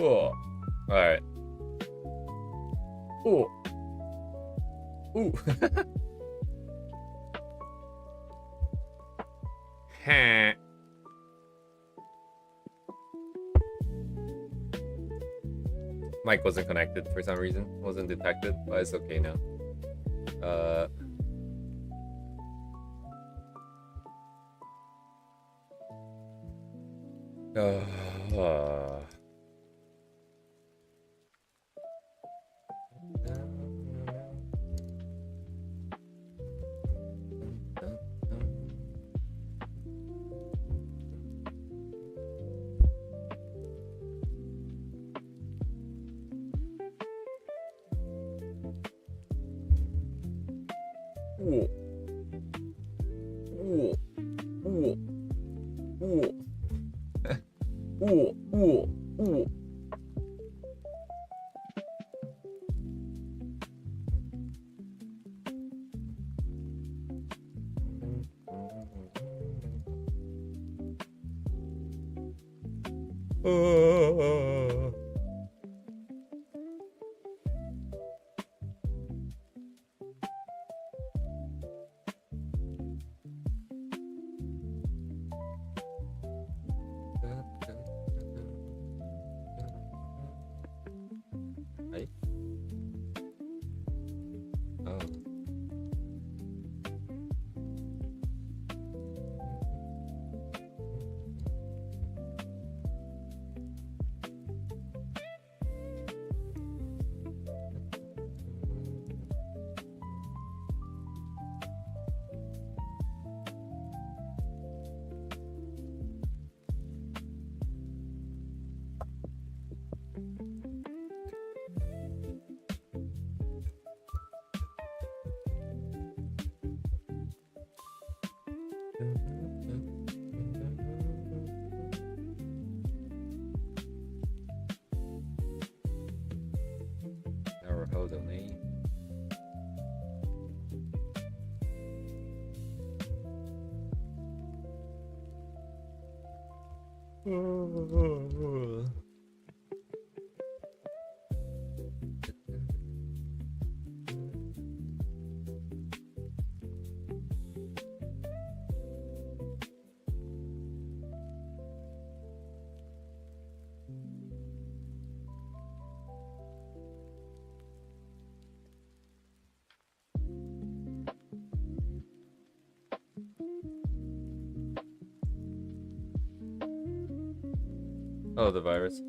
Oh, all right. Oh, ooh. Huh. Mic wasn't connected for some reason. Wasn't detected, but it's okay now. Uh. Uh. Ooh. Ooh. Ooh. Ooh. Ooh. Ooh. Ooh. Right? Oh. Our hold on me. Oh, the virus.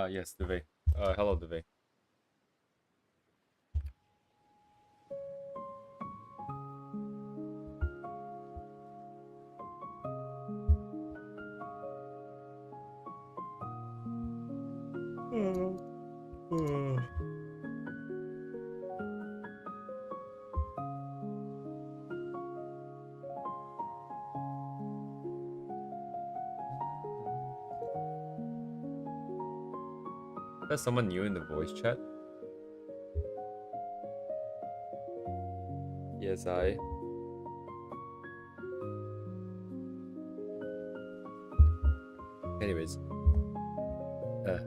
Yes, Deve. Hello, Deve. There's someone new in the voice chat. Yes, I. Anyways, uh,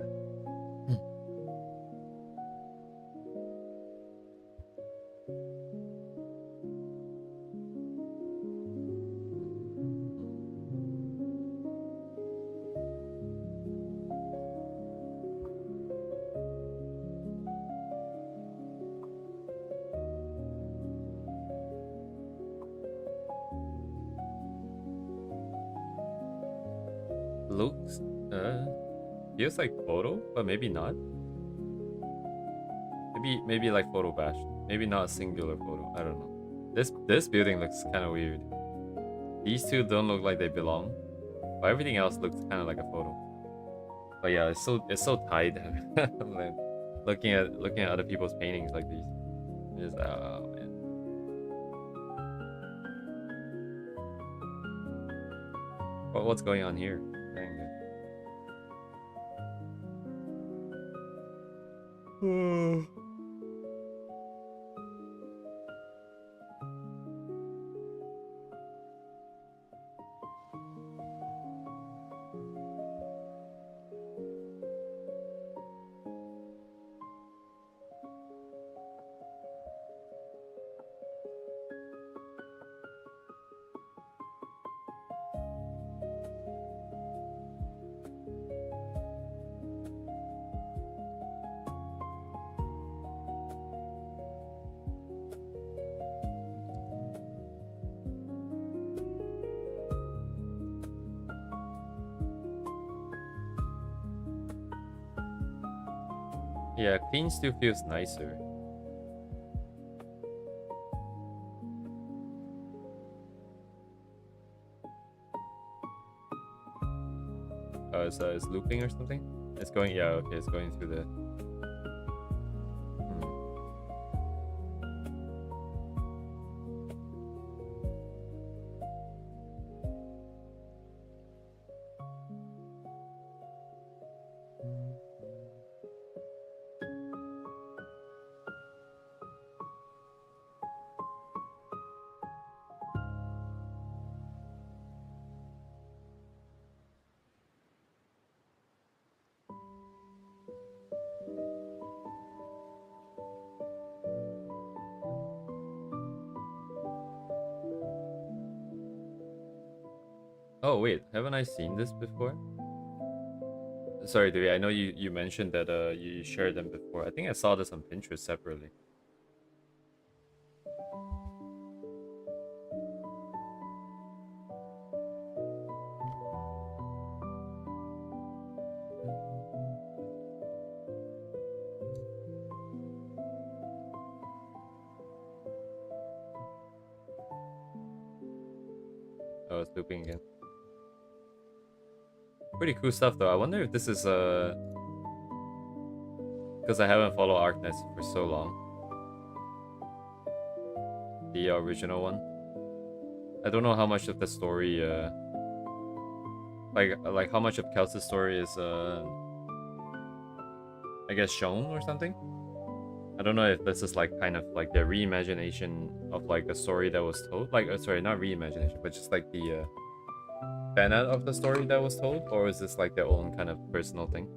looks feels like photo, but maybe not. Maybe like photo bash. Maybe not a singular photo. I don't know. This building looks kind of weird. These two don't look like they belong, but everything else looks kind of like a photo. But yeah, it's so tight. Like, looking at other people's paintings like these, is man. What's going on here? Dang it. Yeah, clean still feels nicer. It's looping or something? It's going, yeah, okay, it's going through the... Oh wait, haven't I seen this before? Sorry, Dewey, I know you mentioned that you shared them before. I think I saw this on Pinterest separately. Oh, it's looping again. Pretty cool stuff though. I wonder if this is because I haven't followed Arkness for so long. The original one. I don't know how much of the story like how much of Kel's story is I guess shown or something. I don't know if this is like kind of like the reimagination of like a story that was told. Like sorry, not reimagination, but just like the fan out of the story that was told, or is this like their own kind of personal thing?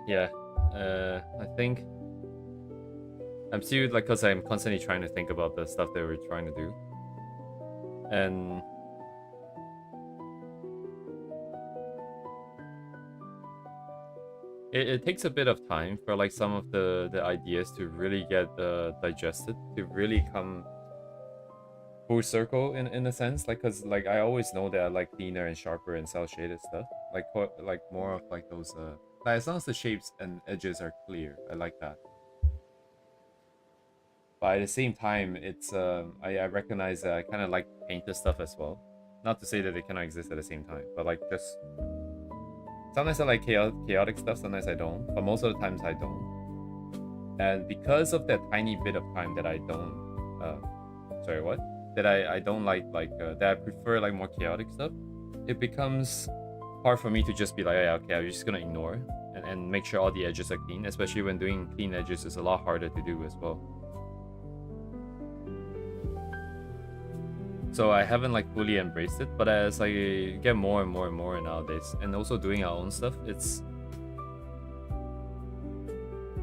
Yeah. I think I'm still like, cause I'm constantly trying to think about the stuff that we're trying to do, and it takes a bit of time for like some of the ideas to really get digested, to really come full circle in a sense. Like, cause like I always know that I like cleaner and sharper and cell shaded stuff. Like like more of like those like as long as the shapes and edges are clear, I like that. But at the same time, it's I recognize that I kind of like painted stuff as well. Not to say that they cannot exist at the same time, but like just sometimes I like chaotic stuff, sometimes I don't. But most of the times I don't. And because of that tiny bit of time that I don't, sorry, what? That I don't like that I prefer like more chaotic stuff. It becomes hard for me to just be like, yeah, okay, I'm just gonna ignore and make sure all the edges are clean. Especially when doing clean edges is a lot harder to do as well. So I haven't like fully embraced it, but as I get more and more and more nowadays, and also doing our own stuff, it's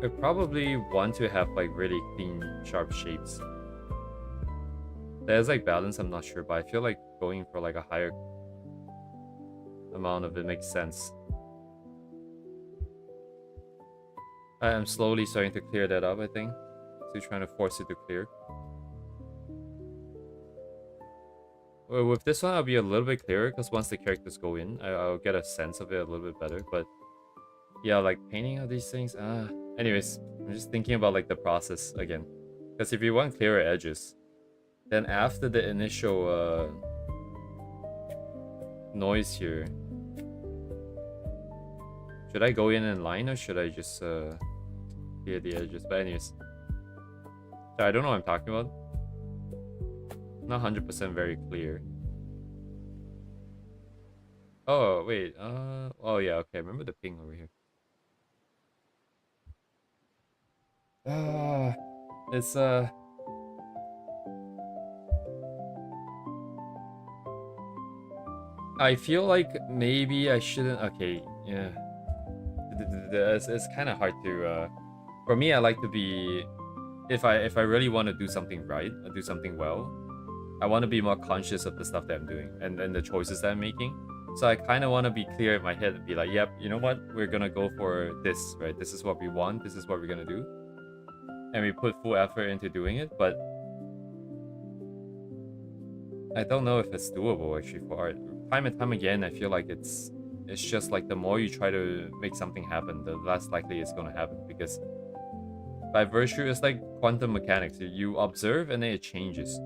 I probably want to have like really clean, sharp shapes. There's like balance, I'm not sure, but I feel like going for like a higher amount of it makes sense. I am slowly starting to clear that up, I think. Still trying to force it to clear. Well, with this one, I'll be a little bit clearer because once the characters go in, I'll get a sense of it a little bit better. But yeah, like painting of these things. Anyways, I'm just thinking about like the process again. Because if you want clearer edges, then after the initial noise here, should I go in line or should I just clear the edges? But anyways, so I don't know what I'm talking about. Not 100% very clear. Oh wait, oh yeah, okay. I remember the ping over here. It's I feel like maybe I shouldn't. Okay, yeah. It's kind of hard to. For me, I like to be. If I really want to do something right, or do something well, I want to be more conscious of the stuff that I'm doing and the choices that I'm making. So I kind of want to be clear in my head and be like, yep, you know what? We're gonna go for this, right? This is what we want. This is what we're gonna do, and we put full effort into doing it. But I don't know if it's doable actually for art. Time and time again, I feel like it's just like the more you try to make something happen, the less likely it's gonna happen because by virtue, it's like quantum mechanics. You observe and then it changes.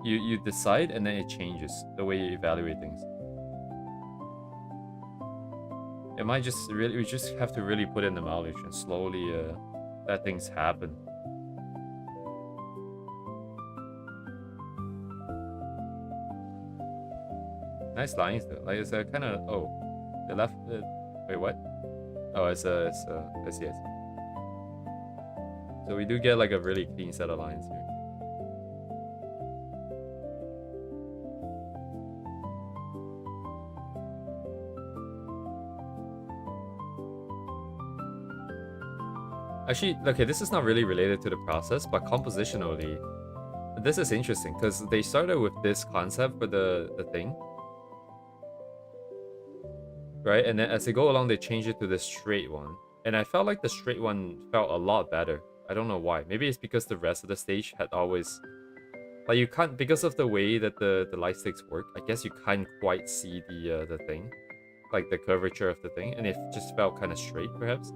You decide and then it changes the way you evaluate things. It might just really we just have to really put in the mileage and slowly let things happen. Nice lines though. Like it's a kind of the left. Wait, what? Oh, it's yes. So we do get like a really clean set of lines here. Actually, okay, this is not really related to the process, but compositionally, this is interesting because they started with this concept for the thing, right? And then as they go along, they change it to the straight one. And I felt like the straight one felt a lot better. I don't know why. Maybe it's because the rest of the stage had always... Like, you can't... Because of the way that the light sticks work, I guess you can't quite see the thing. Like, the curvature of the thing. And it just felt kind of straight, perhaps.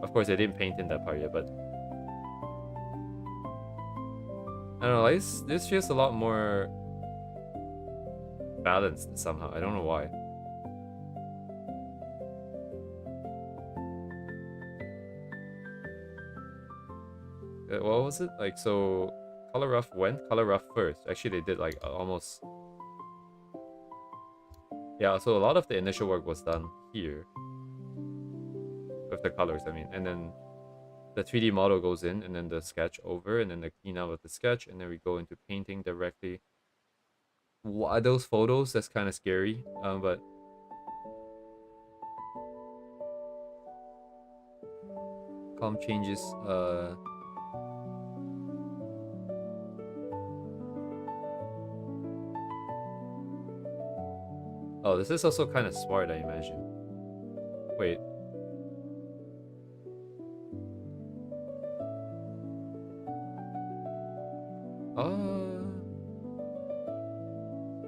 Of course, they didn't paint in that part yet, but... I don't know, like, this feels a lot more... balanced, somehow. I don't know why. What was it? Like, so Color Rough went Color Rough first. Actually, they did like almost... Yeah, so a lot of the initial work was done here. With the colors, I mean. And then the 3D model goes in, and then the sketch over, and then the clean out of the sketch, and then we go into painting directly. What are those photos? That's kind of scary. But... comp changes. Oh, this is also kind of smart, I imagine. Wait.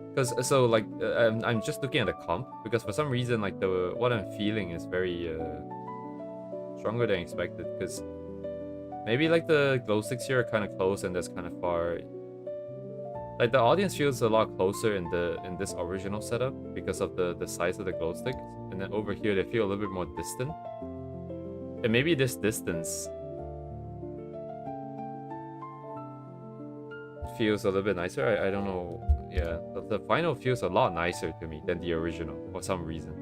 Because so like I'm just looking at the comp because for some reason like the what I'm feeling is very stronger than expected. Because maybe like the glow sticks here are kind of close and that's kind of far. Like the audience feels a lot closer in this original setup because of the size of the glow sticks, and then over here they feel a little bit more distant. And maybe this distance feels a little bit nicer. I don't know. Yeah, the final feels a lot nicer to me than the original for some reason.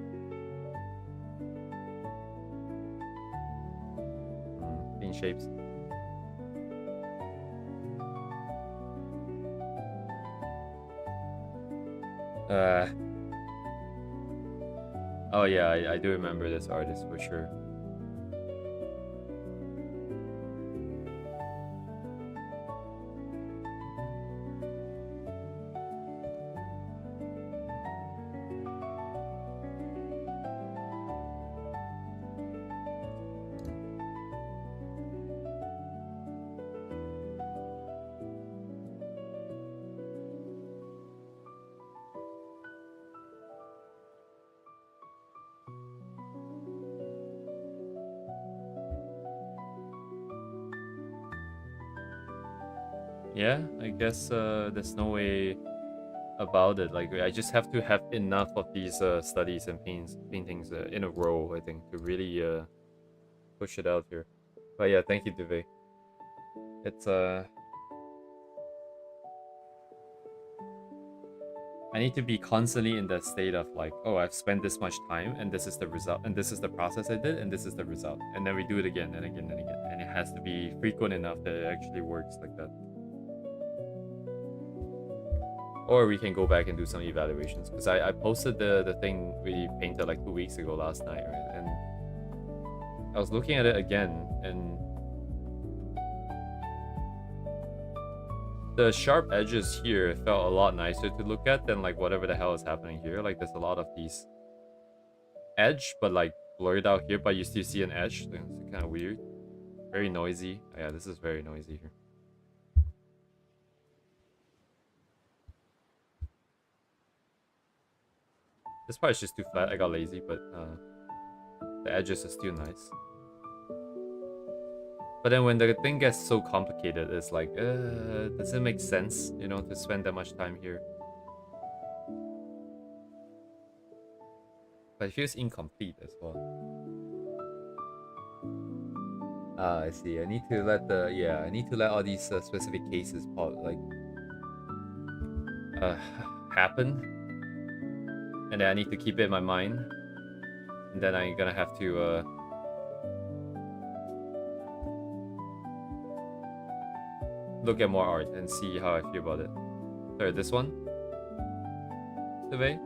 Clean shapes. Oh yeah, I do remember this artist for sure. Yeah, I guess there's no way about it. Like I just have to have enough of these studies and paintings in a row, I think, to really push it out here. But yeah, thank you, Duvet. It's I need to be constantly in that state of like, oh, I've spent this much time and this is the result and this is the process I did and this is the result. And then we do it again and again and again. And it has to be frequent enough that it actually works like that. Or we can go back and do some evaluations. Because I posted the thing we painted like 2 weeks ago last night, right? And I was looking at it again and the sharp edges here felt a lot nicer to look at than like whatever the hell is happening here. Like there's a lot of these edge, but like blurred out here, but you still see an edge. It's kind of weird. Very noisy. Oh, yeah, this is very noisy here. This part is just too flat. I got lazy, but the edges are still nice. But then when the thing gets so complicated, it's like, does it make sense, you know, to spend that much time here? But it feels incomplete as well. I see. I need to let I need to let all these specific cases happen. And then I need to keep it in my mind. And then I'm gonna have to look at more art and see how I feel about it. Sorry, this one? Survey?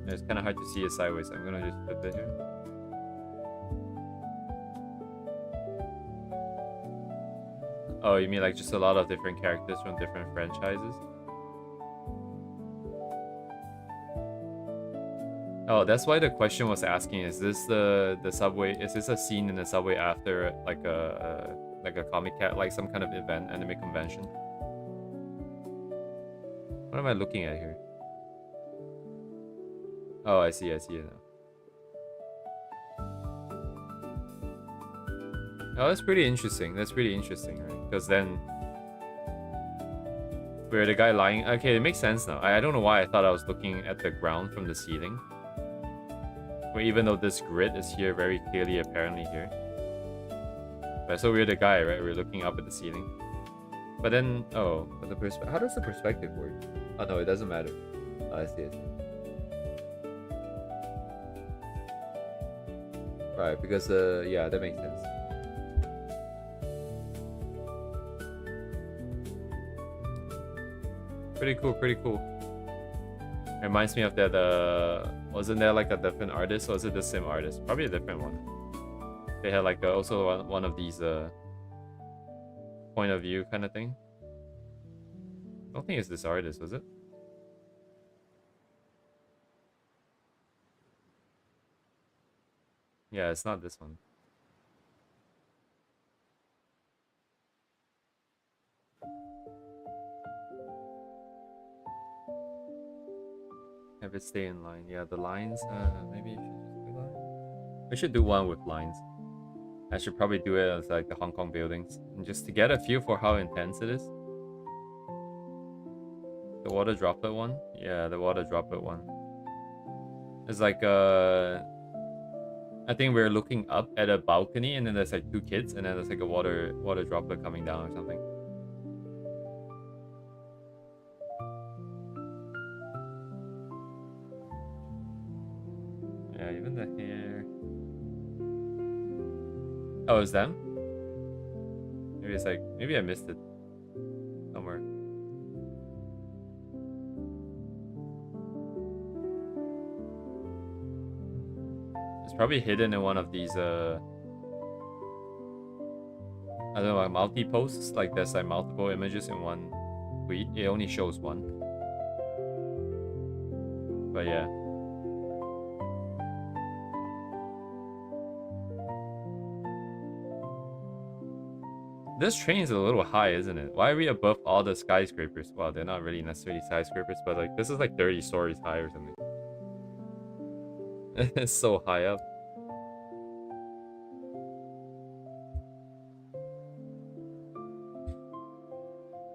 It's kind of hard to see it sideways. I'm gonna just flip it here. Oh, you mean like just a lot of different characters from different franchises? Oh, that's why the question was asking, is this the subway, is this a scene in the subway after like a comic cat, like some kind of event, anime convention? What am I looking at here? Oh, I see it now. Oh, that's pretty interesting. That's pretty interesting, right? Because then where the guy lying, okay, it makes sense now. I don't know why I thought I was looking at the ground from the ceiling. Well, even though this grid is here very clearly, apparently here. But so we're the guy, right? We're looking up at the ceiling. But then, oh, but the how does the perspective work? Oh no, it doesn't matter. Oh, I see it. Right, because yeah, that makes sense. Pretty cool, pretty cool. Reminds me of that, wasn't there like a different artist, or is it the same artist? Probably a different one. They had like also one of these point of view kind of thing. I don't think it's this artist, was it? Yeah, it's not this one. Have it stay in line. Yeah, the lines, maybe you should just do line. We should do one with lines. I should probably do it as like the Hong Kong buildings, and just to get a feel for how intense it is. The water droplet one? Yeah, the water droplet one. It's like I think we're looking up at a balcony, and then there's like two kids, and then there's like a water droplet coming down or something. Yeah, even the hair. Oh, it's them? Maybe it's like, maybe I missed it somewhere. It's probably hidden in one of these, I don't know, like multi-posts. Like there's like multiple images in one tweet. It only shows one. But yeah. This train is a little high, isn't it? Why are we above all the skyscrapers? Well, they're not really necessarily skyscrapers, but like this is like 30 stories high or something. It's so high up.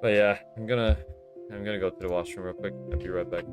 But yeah, I'm gonna go to the washroom real quick. I'll be right back.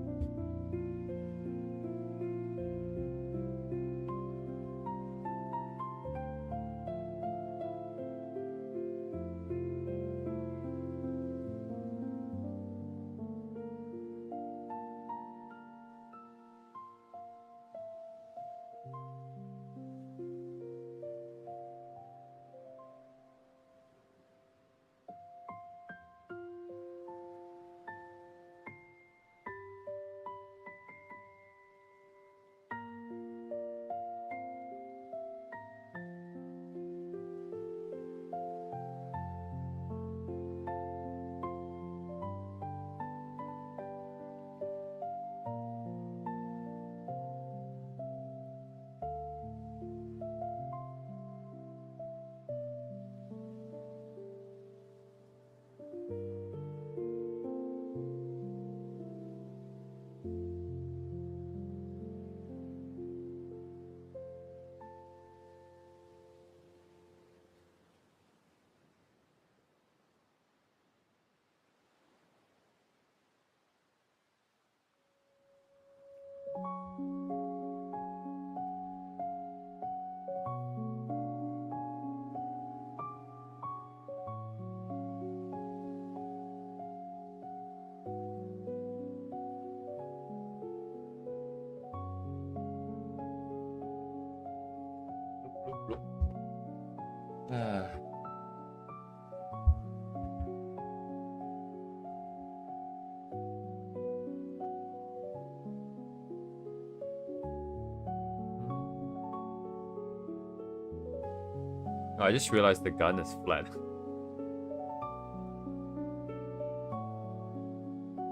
Oh, I just realized the gun is flat.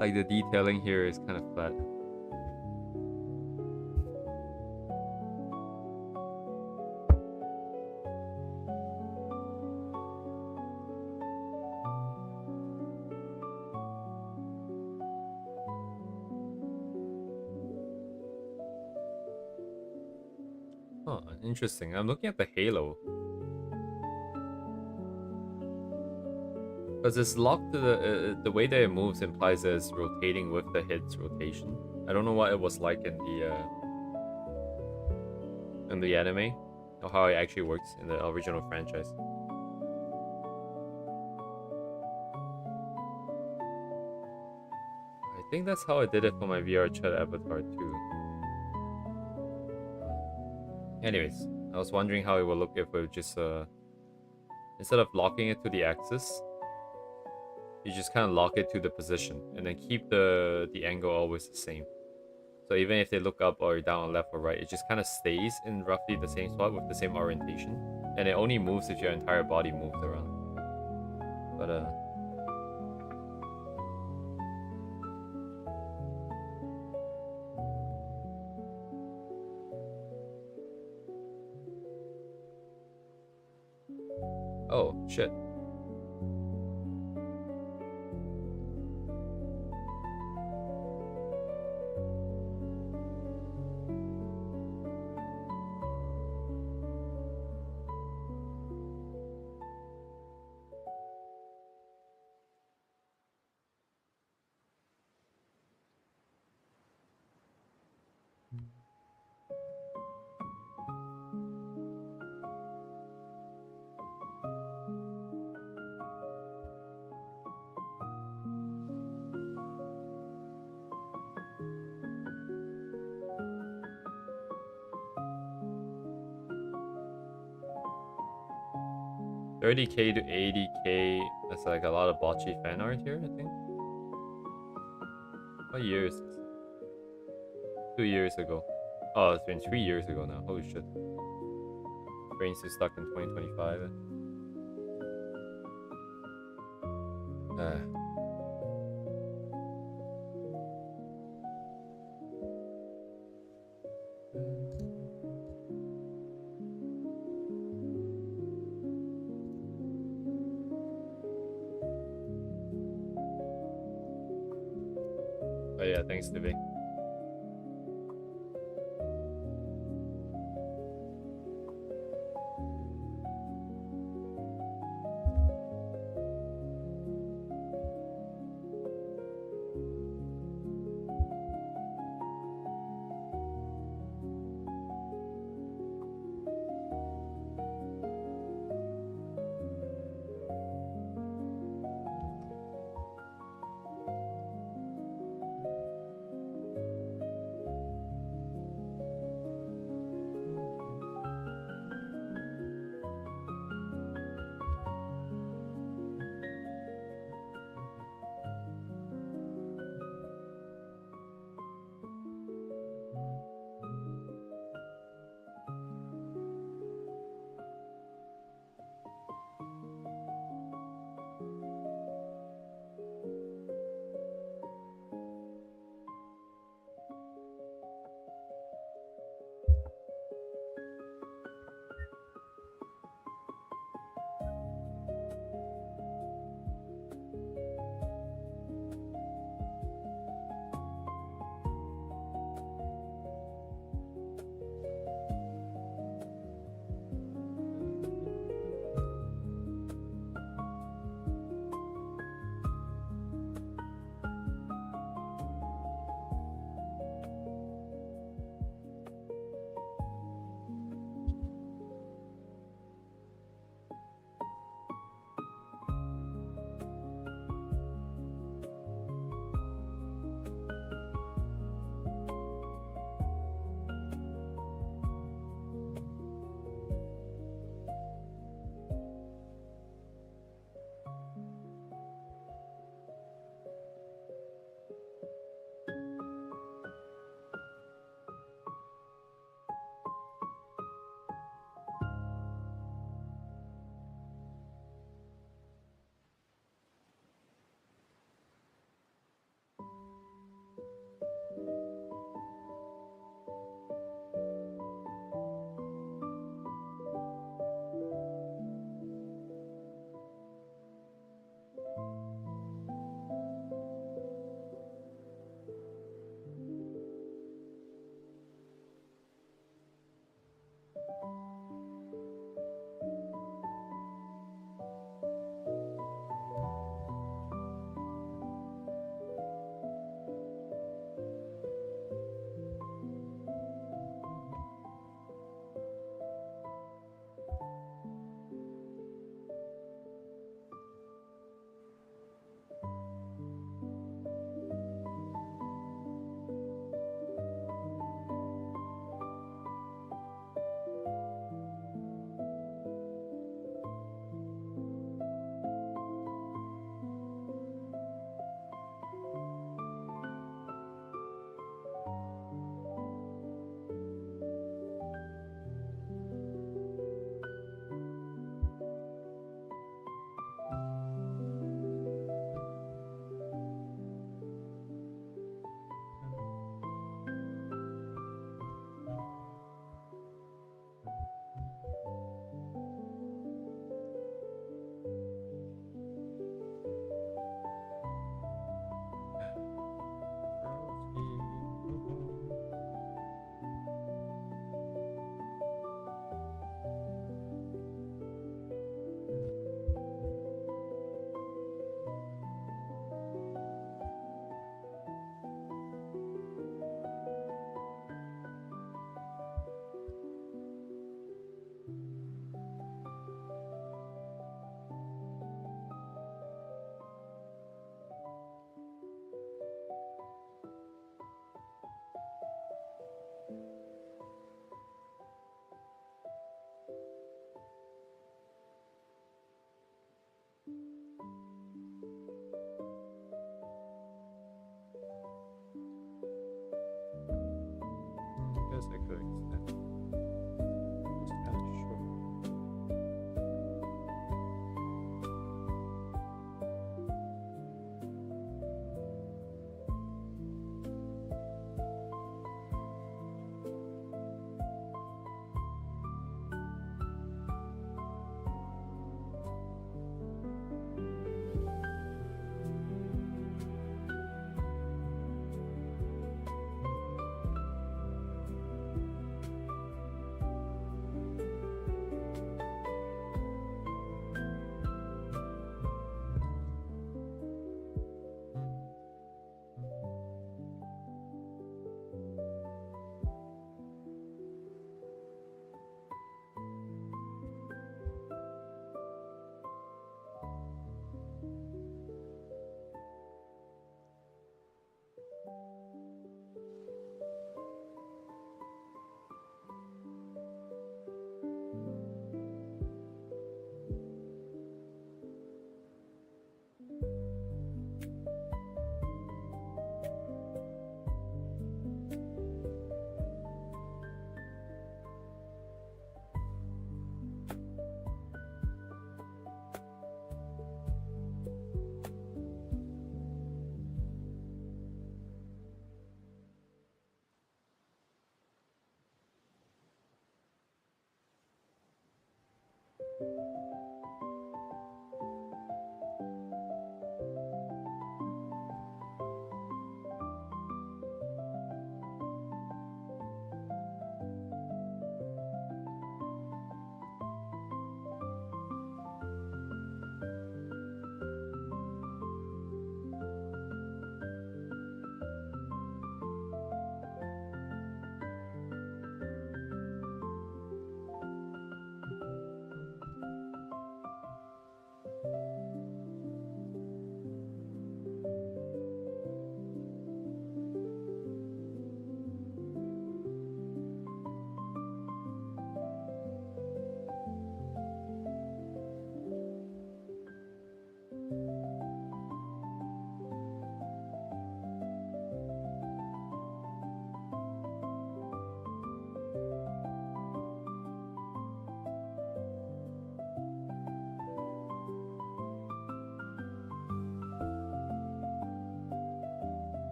Like the detailing here is kind of flat. Oh, interesting. I'm looking at the halo. Because it's locked to the way that it moves implies that it's rotating with the head's rotation. I don't know what it was like in the anime, or how it actually works in the original franchise. I think that's how I did it for my VR chat avatar too. Anyways, I was wondering how it would look if we just instead of locking it to the axis, you just kind of lock it to the position and then keep the angle always the same. So even if they look up or down, left or right, it just kind of stays in roughly the same spot with the same orientation. And it only moves if your entire body moves around. But oh, shit. $30K to $80K. That's like a lot of botchy fan art here, I think. What year is this? 2 years ago. Oh, it's been 3 years ago now. Holy shit. Brain's still stuck in 2025. Oh yeah, thanks, Divi.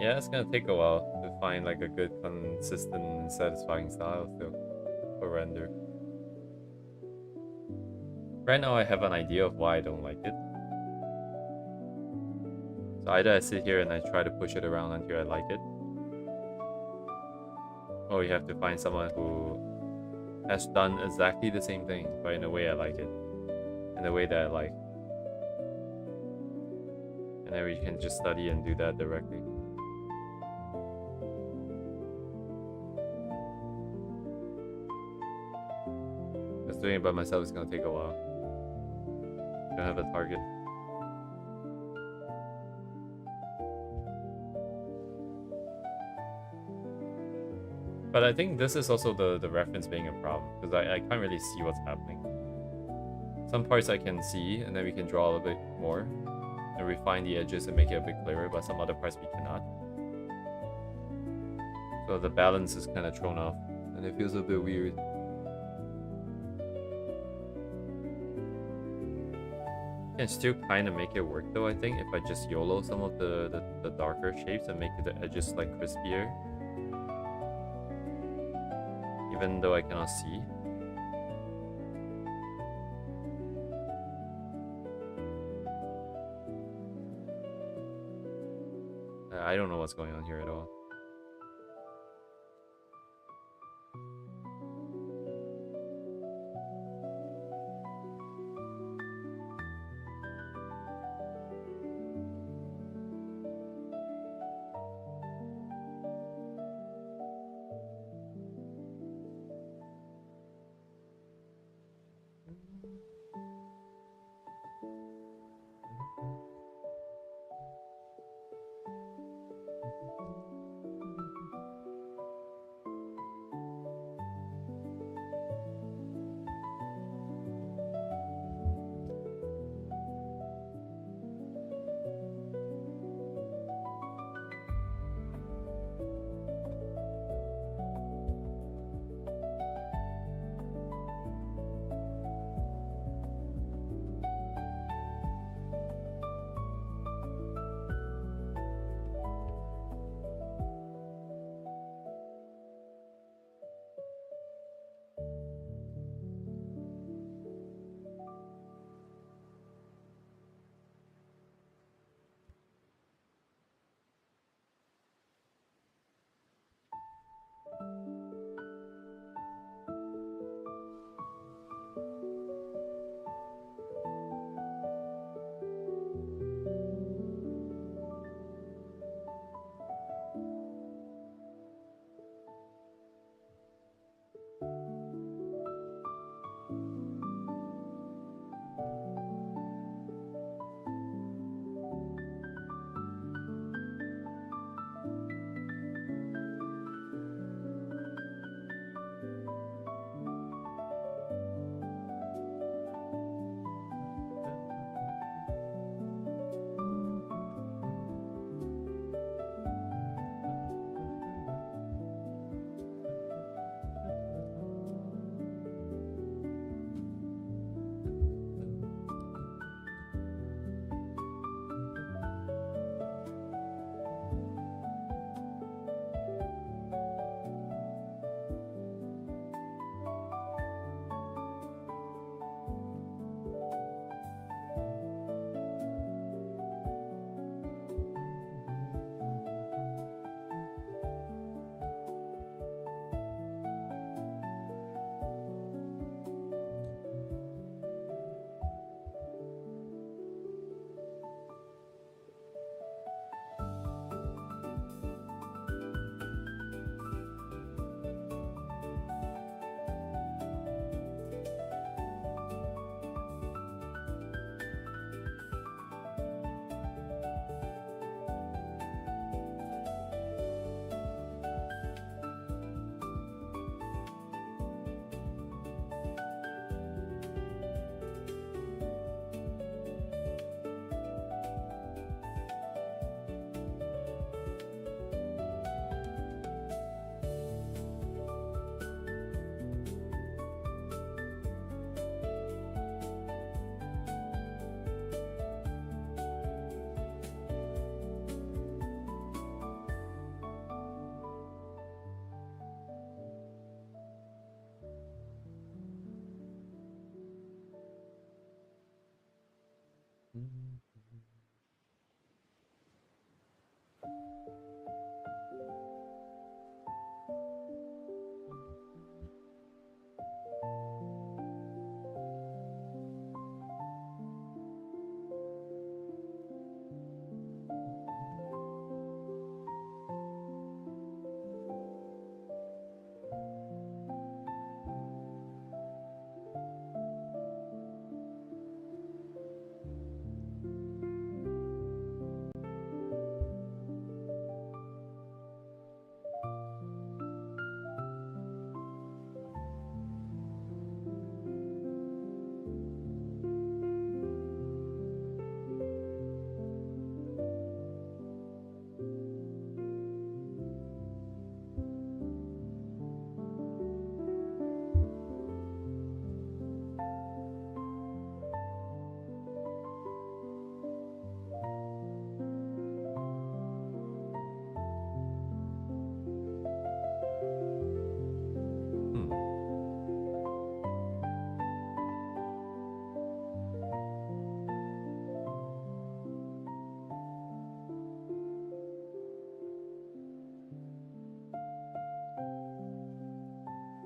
Yeah, it's gonna take a while to find like a good, consistent, and satisfying style still for render. Right now, I have an idea of why I don't like it. So either I sit here and I try to push it around until I like it, or you have to find someone who has done exactly the same thing, but in a way I like it, in a way that I like. And then we can just study and do that directly. Because doing it by myself is gonna take a while. Don't have a target. But I think this is also the reference being a problem, because I can't really see what's happening. Some parts I can see, and then we can draw a little bit more, and refine the edges and make it a bit clearer, but some other parts we cannot. So the balance is kind of thrown off, and it feels a bit weird. Can still kind of make it work though, I think, if I just YOLO some of the darker shapes and make the edges like crispier. Even though I cannot see. I don't know what's going on here at all.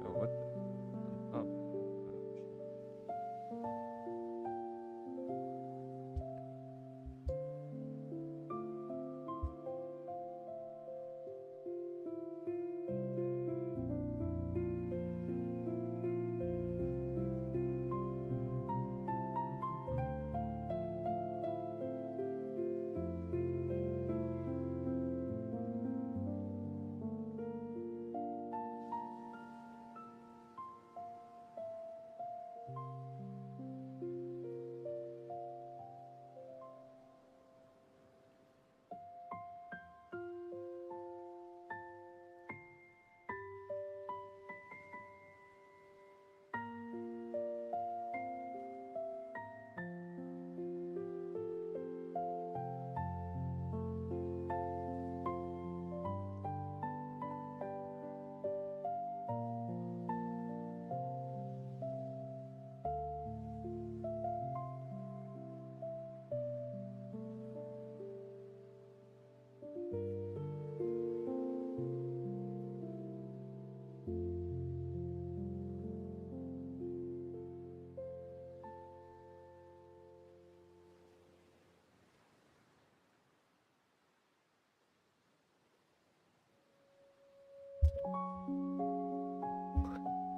Oh, what the? Oh.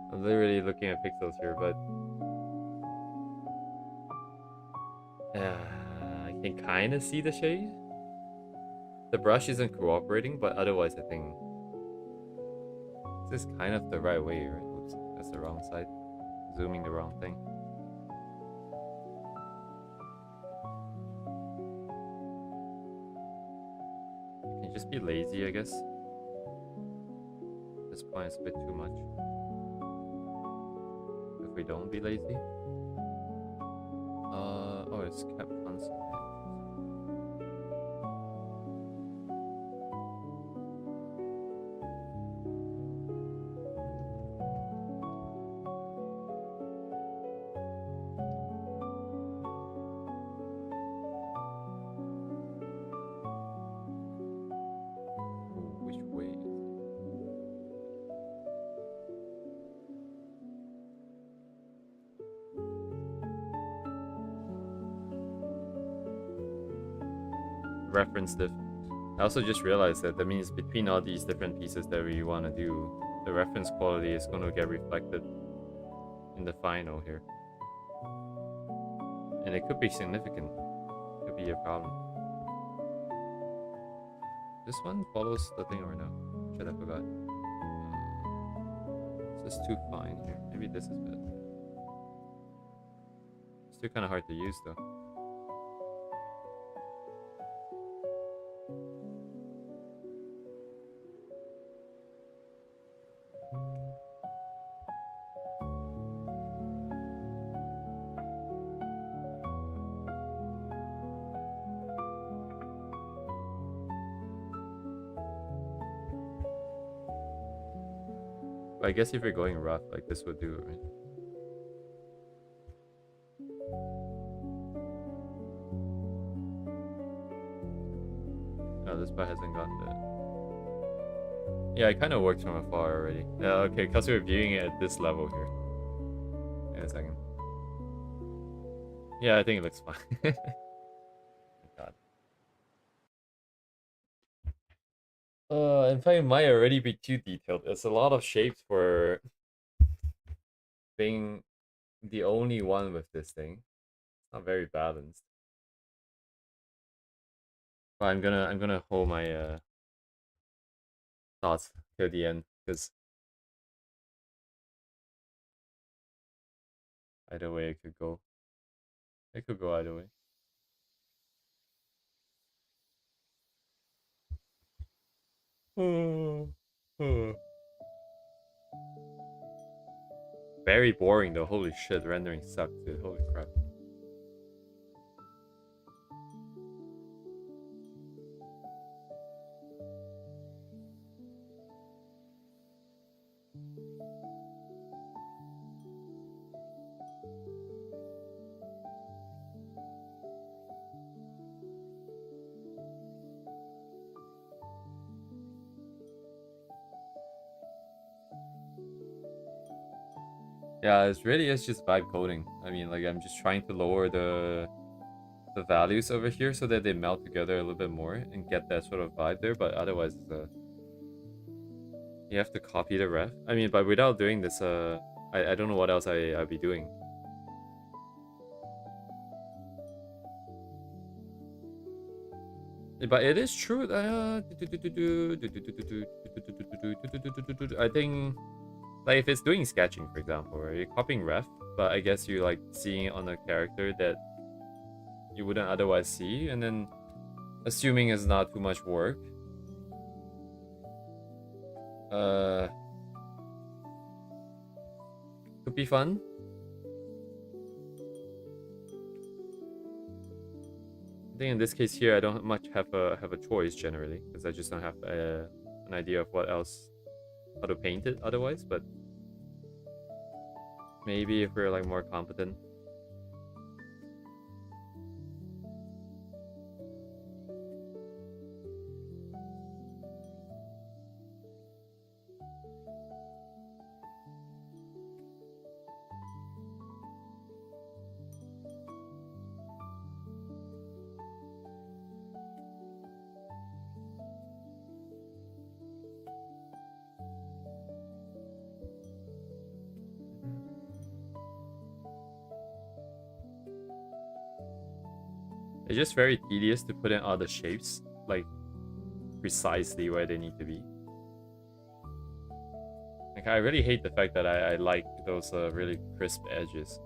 I'm literally looking at pixels here, but I can kind of see the shade. The brush isn't cooperating, but otherwise I think this is kind of the right way, right? Oops, that's the wrong side. Zooming the wrong thing. You can just be lazy, I guess. At this point, it's a bit too much. If we don't be lazy. Oh, it's kept constant. Which way is it? Reference diff. I also just realized that means between all these different pieces that we want to do, the reference quality is going to get reflected in the final here. And it could be significant. Could be a problem. This one follows the thing or no? Shit, I forgot. This is too fine here. Maybe this is better. It's still kind of hard to use though. I guess if you're going rough, like this would do, right? this part hasn't gotten the... Yeah, it kind of works from afar already. Okay, because we're viewing it at this level here. In a second. Yeah, I think it looks fine. God. In fact, it might already be too detailed. There's a lot of shapes for being the only one with this thing. It's not very balanced. But I'm gonna hold my thoughts till the end, because either way it could go. It could go either way. Very boring though. Holy shit, rendering sucks, dude. Holy crap. Yeah, it's really is just vibe coding. I mean, like, I'm just trying to lower the values over here so that they melt together a little bit more and get that sort of vibe there, but otherwise you have to copy the ref. I mean, but without doing this, I don't know what else I'd be doing. But it is true that I think, like, if it's doing sketching, for example, right, you're copying ref, but I guess you like seeing it on a character that you wouldn't otherwise see, and then assuming it's not too much work. Could be fun. I think in this case here, I don't much have a choice generally, because I just don't have an idea of what else, how to paint it otherwise. But maybe if we're like more competent. It's just very tedious to put in all the shapes, like, precisely where they need to be. Like, I really hate the fact that I like those really crisp edges.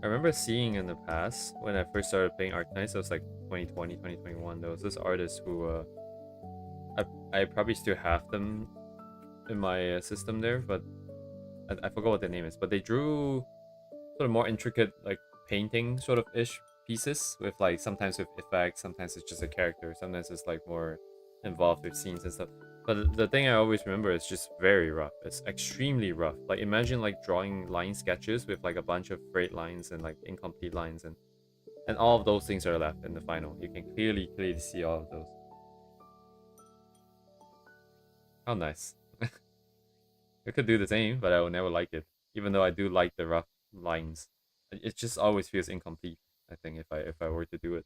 I remember seeing in the past, when I first started playing Arknights, it was like 2020, 2021, there was this artist who, I probably still have them in my system there, but I forgot what their name is, but they drew sort of more intricate, like, painting sort of ish pieces with, like, sometimes with effects, sometimes it's just a character, sometimes it's like more involved with scenes and stuff. But the thing I always remember is just very rough. It's extremely rough. Like, imagine like drawing line sketches with like a bunch of straight lines and like incomplete lines, and all of those things are left in the final. You can clearly see all of those. How nice. I could do the same, but I will never like it. Even though I do like the rough lines. It just always feels incomplete, I think, if I were to do it.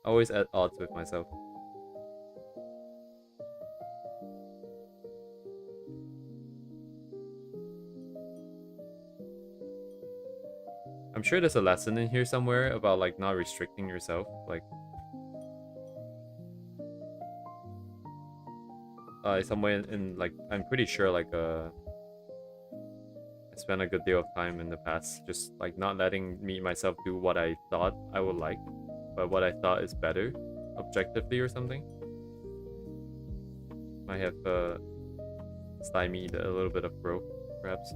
Always at odds with myself. I'm sure there's a lesson in here somewhere about like not restricting yourself. Like, somewhere in like, I'm pretty sure like I spent a good deal of time in the past just like not letting me myself do what I thought I would like, but what I thought is better objectively or something. Might have stymied a little bit of growth, perhaps.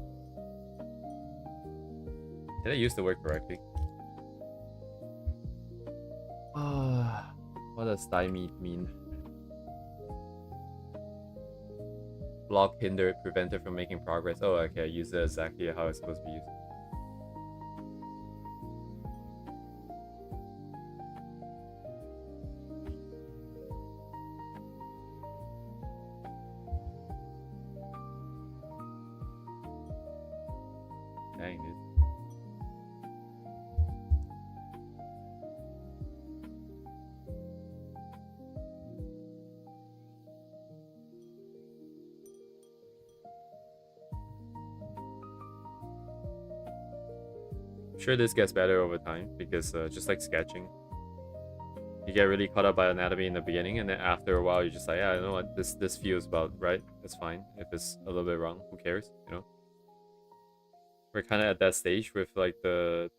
Did I use the word correctly? What does stymied mean? block, hinder, prevent it from making progress. Oh, okay, I use it exactly how it's supposed to be used. Dang, dude. Sure, this gets better over time because just like sketching, you get really caught up by anatomy in the beginning, and then after a while, you're just like, yeah, I know what this feels about right. It's fine if it's a little bit wrong. Who cares? You know, we're kind of at that stage with like the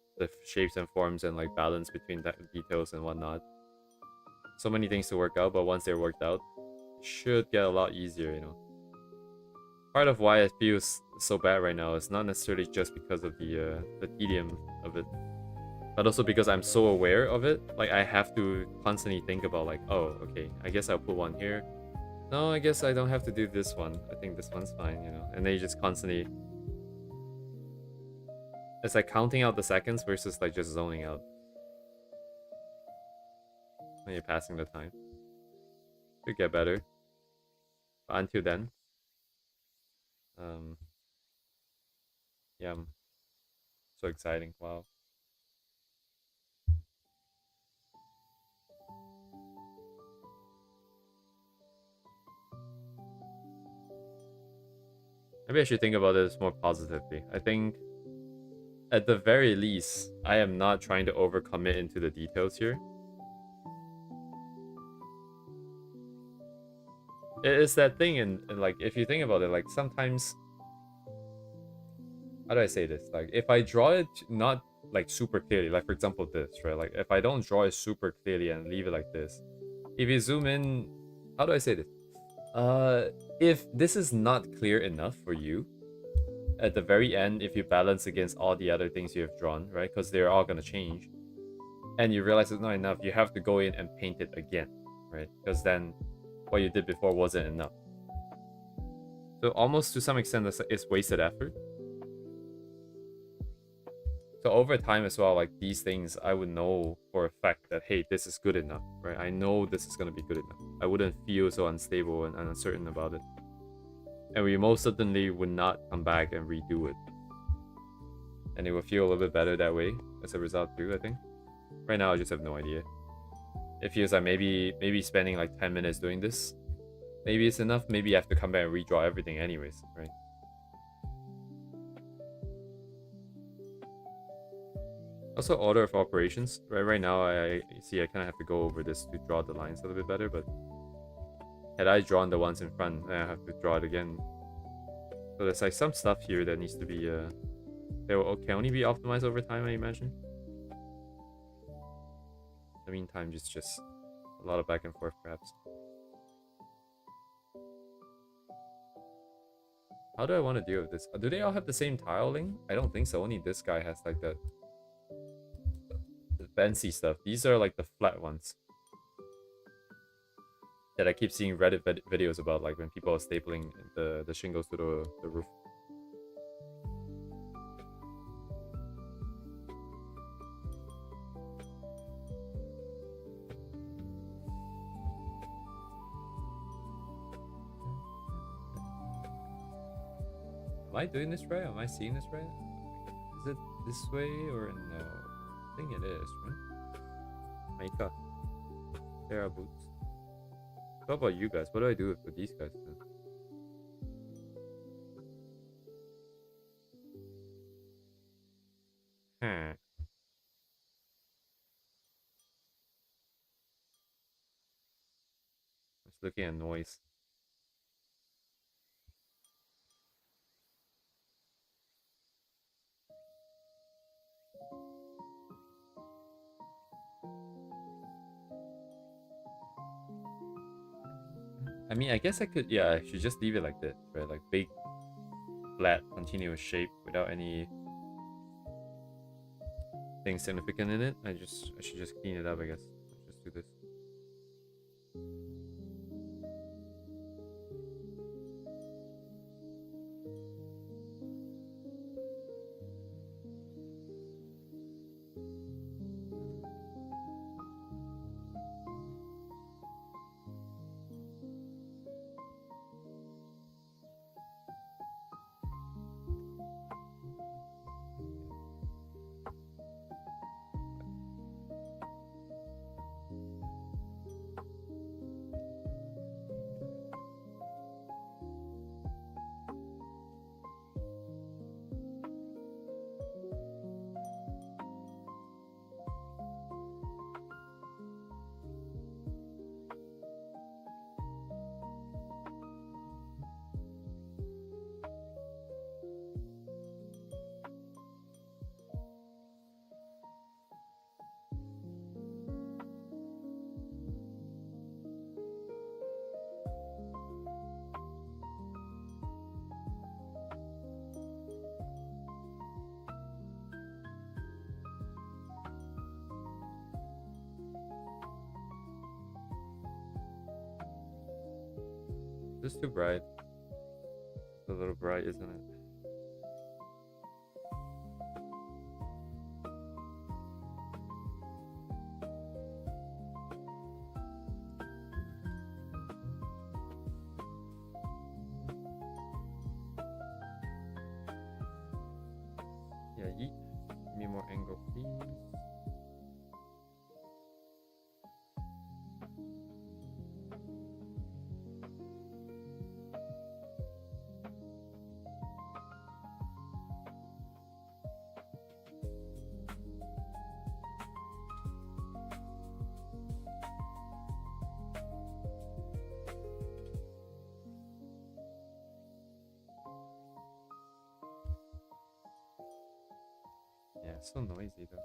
shapes and forms and like balance between the details and whatnot. So many things to work out, but once they're worked out, it should get a lot easier. You know, part of why it feels so bad right now is not necessarily just because of the tedium of it, but also because I'm so aware of it. Like I have to constantly think about like, oh, okay, I guess I'll put one here. No, I guess I don't have to do this one. I think this one's fine, you know. And then you just constantly, it's like counting out the seconds versus like just zoning out when you're passing the time. Could get better, but until then, um, yeah, so exciting. Wow. Maybe I should think about this more positively. I think at the very least, I am not trying to overcommit into the details here. It's that thing, and like if you think about it, like sometimes, how do I say this? Like if I draw it not like super clearly, like for example this, right? Like if I don't draw it super clearly and leave it like this, if you zoom in, how do I say this? If this is not clear enough for you, at the very end, if you balance against all the other things you have drawn, right? Because they're all gonna change, and you realize it's not enough, you have to go in and paint it again, right? Because then what you did before wasn't enough. So almost to some extent, it's wasted effort. So over time as well, like these things, I would know for a fact that, hey, this is good enough, right? I know this is going to be good enough. I wouldn't feel so unstable and uncertain about it. And we most certainly would not come back and redo it. And it will feel a little bit better that way as a result too, I think. Right now, I just have no idea. It feels like maybe spending like 10 minutes doing this, maybe it's enough. Maybe you have to come back and redraw everything anyways, right? Also, order of operations. Right now, I see I kind of have to go over this to draw the lines a little bit better, but had I drawn the ones in front, then I have to draw it again. So there's like some stuff here that needs to be, that can only be optimized over time, I imagine. In the meantime, just a lot of back and forth, perhaps. How do I want to deal with this? Do they all have the same tiling? I don't think so. Only this guy has like that fancy stuff. These are like the flat ones that I keep seeing Reddit videos about, like when people are stapling the shingles to the roof. Am I doing this right? Am I seeing this right? Is it this way or no? I think it is, right? Maika. There are boots. What about you guys? What do I do with these guys then? Hmm. Just looking at noise. I mean, I guess I could, yeah, I should just leave it like this, right? Like big, flat, continuous shape without any thing significant in it. I should just clean it up, I guess. Let's just do this. This is too bright. It's a little bright, isn't it? Yeah, yeet. Give me more angle, please. Yeah, it's so noisy though.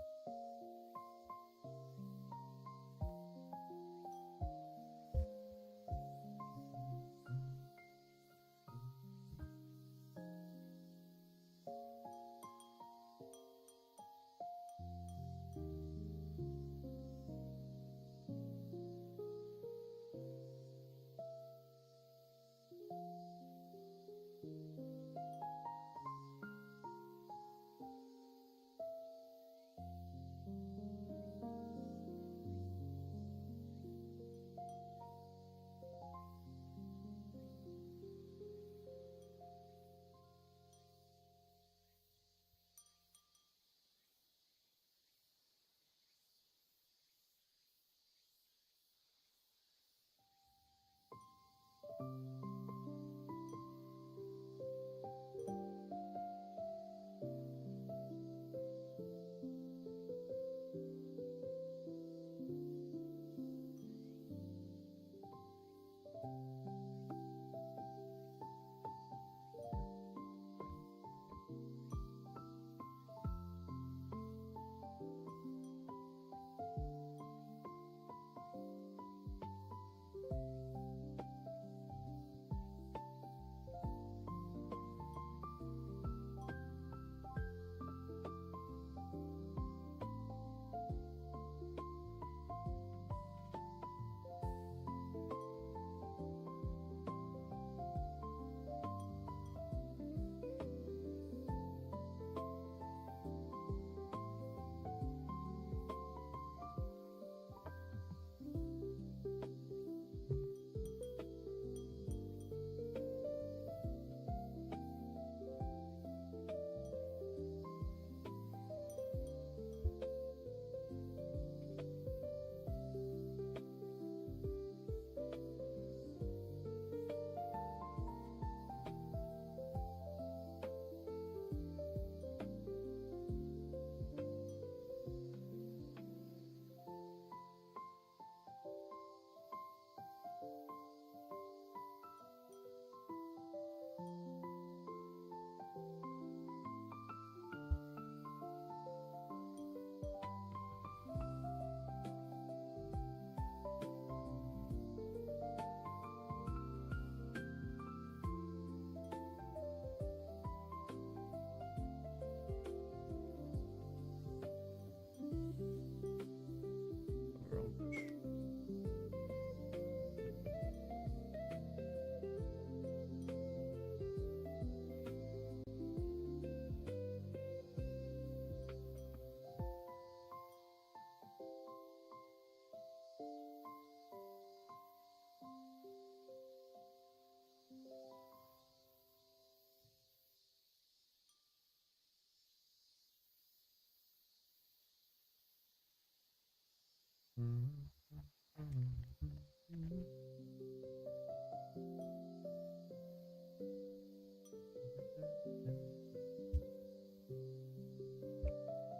Wrong push.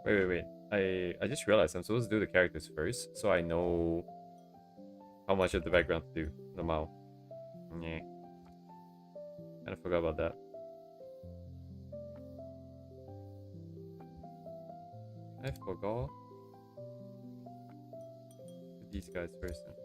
Wait. I just realized I'm supposed to do the characters first, so I know how much of the background to do. The mouth. Yeah. Kinda forgot about that. I forgot. These guys first. Then.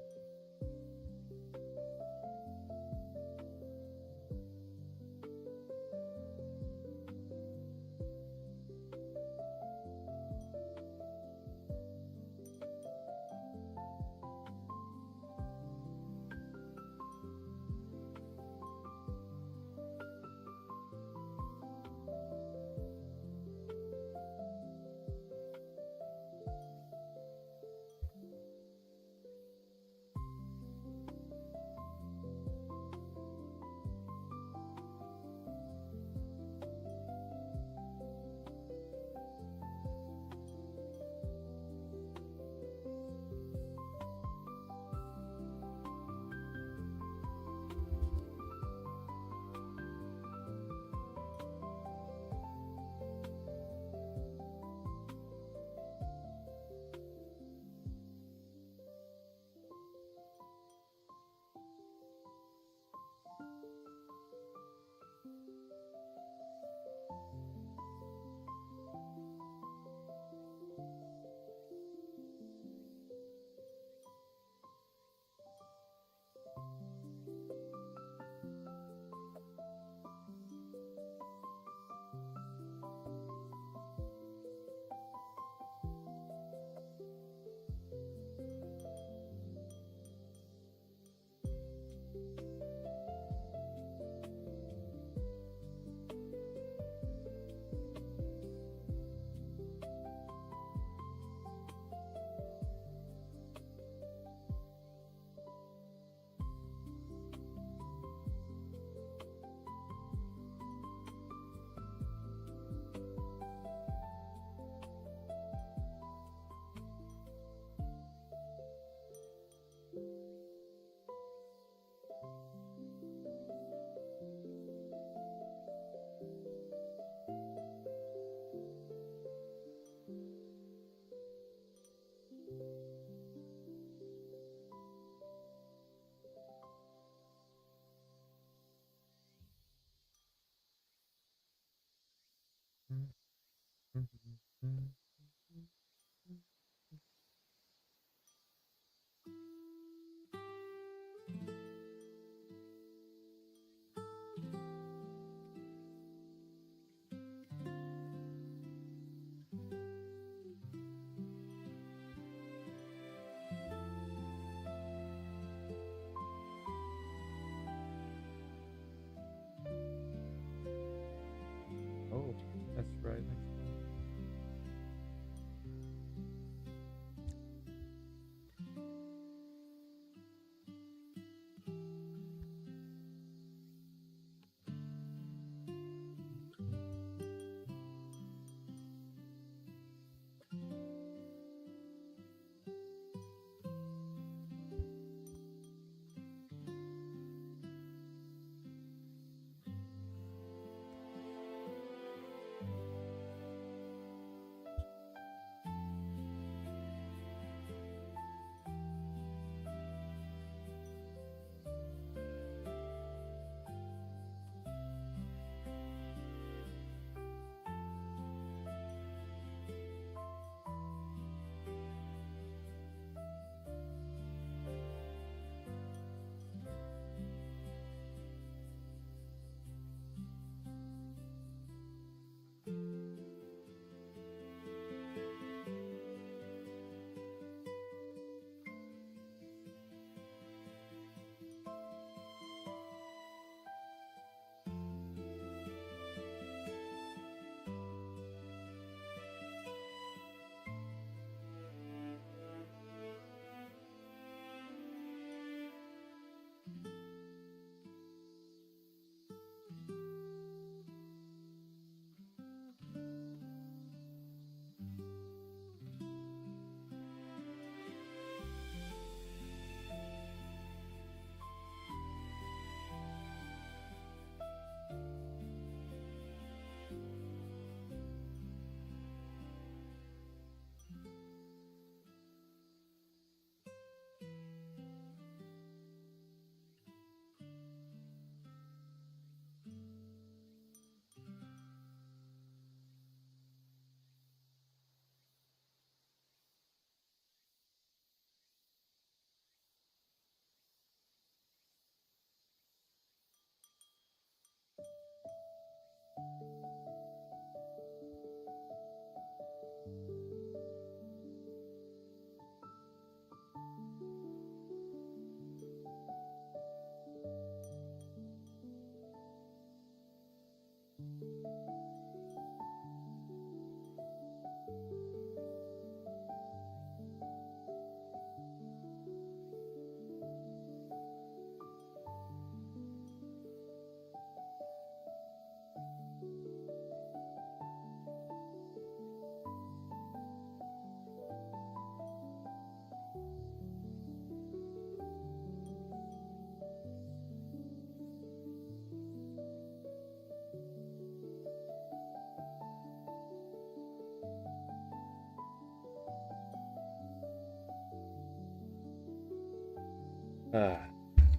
I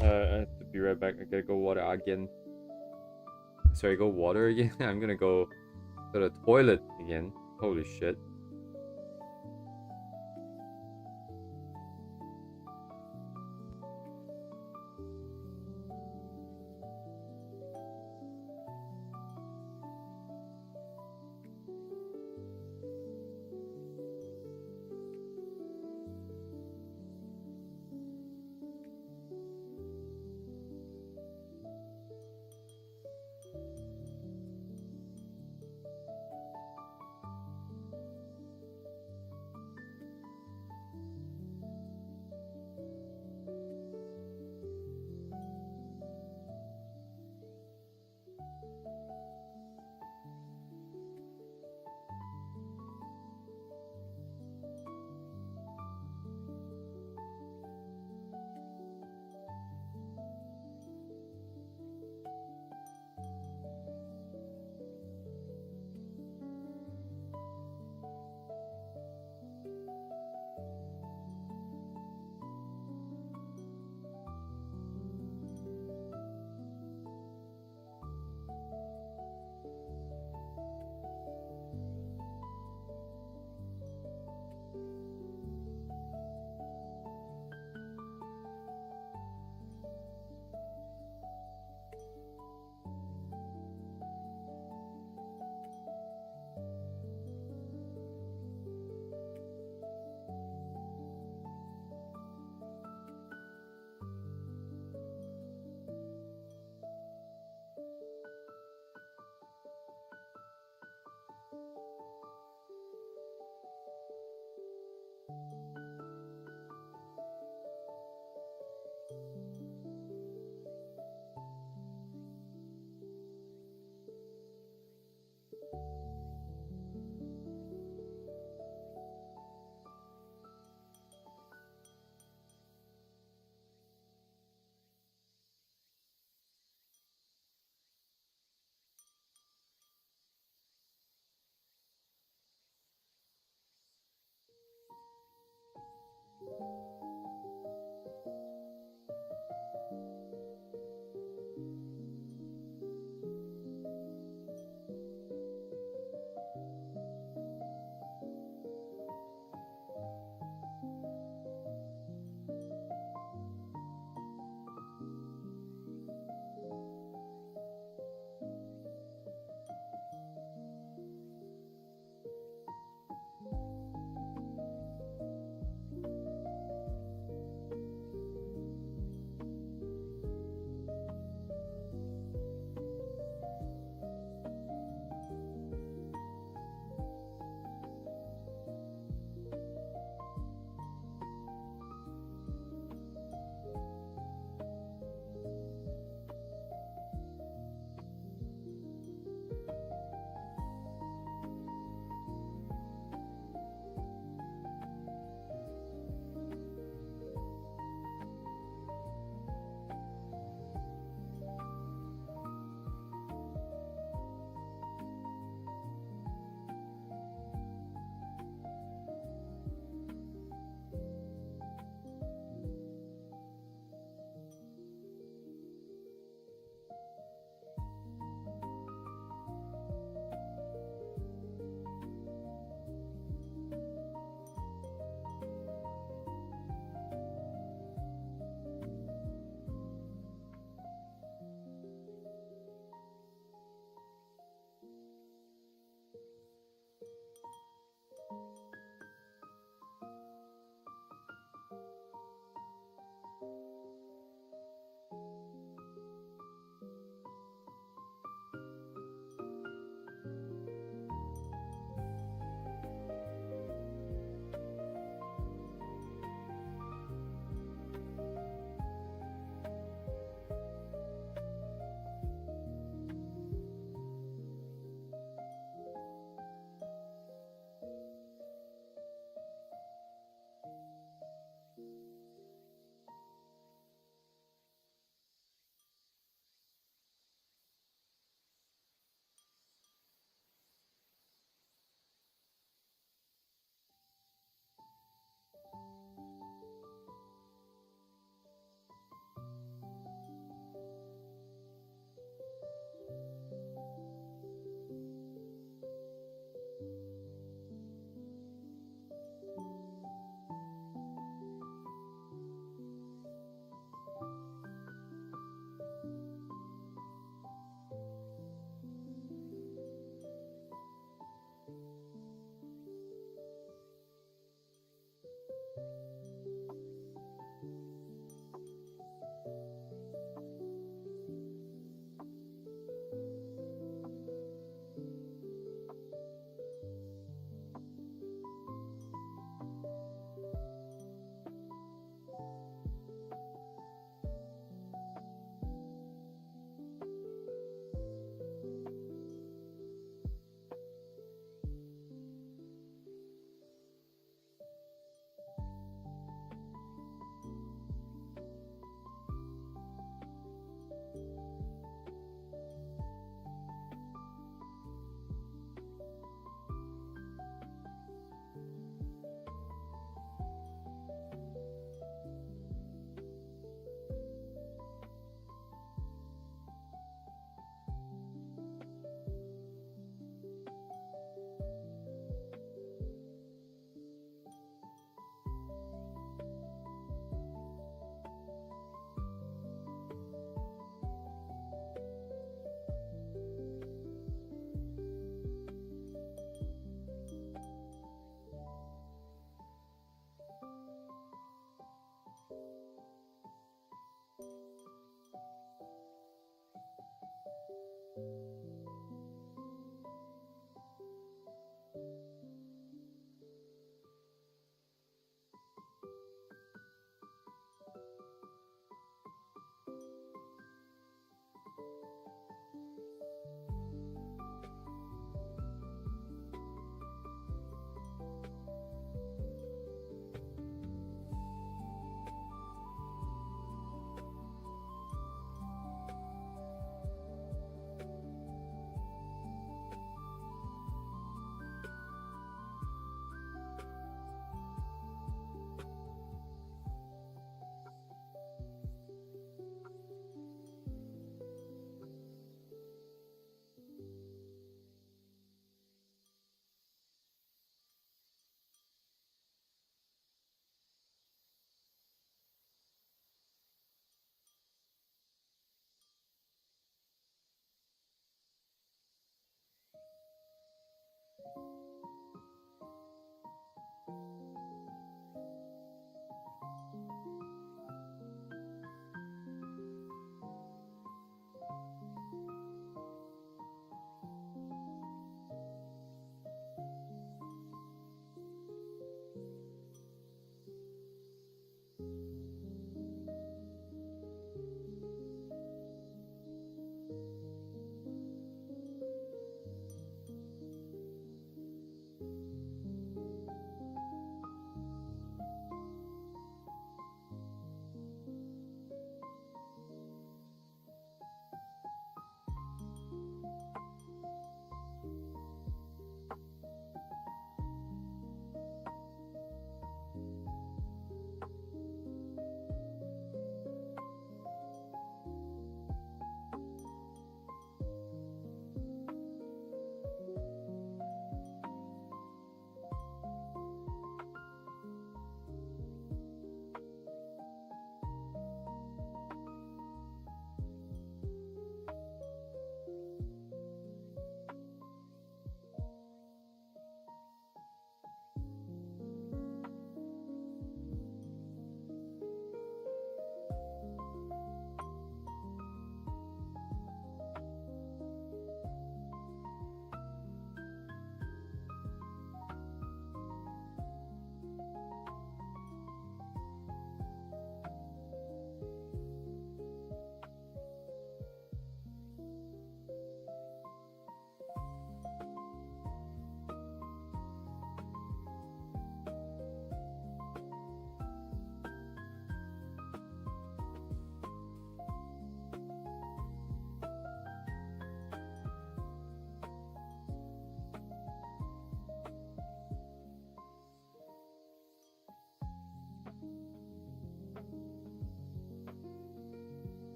have to be right back. I gotta go water again. Sorry, go water again? I'm gonna go to the toilet again. Holy shit.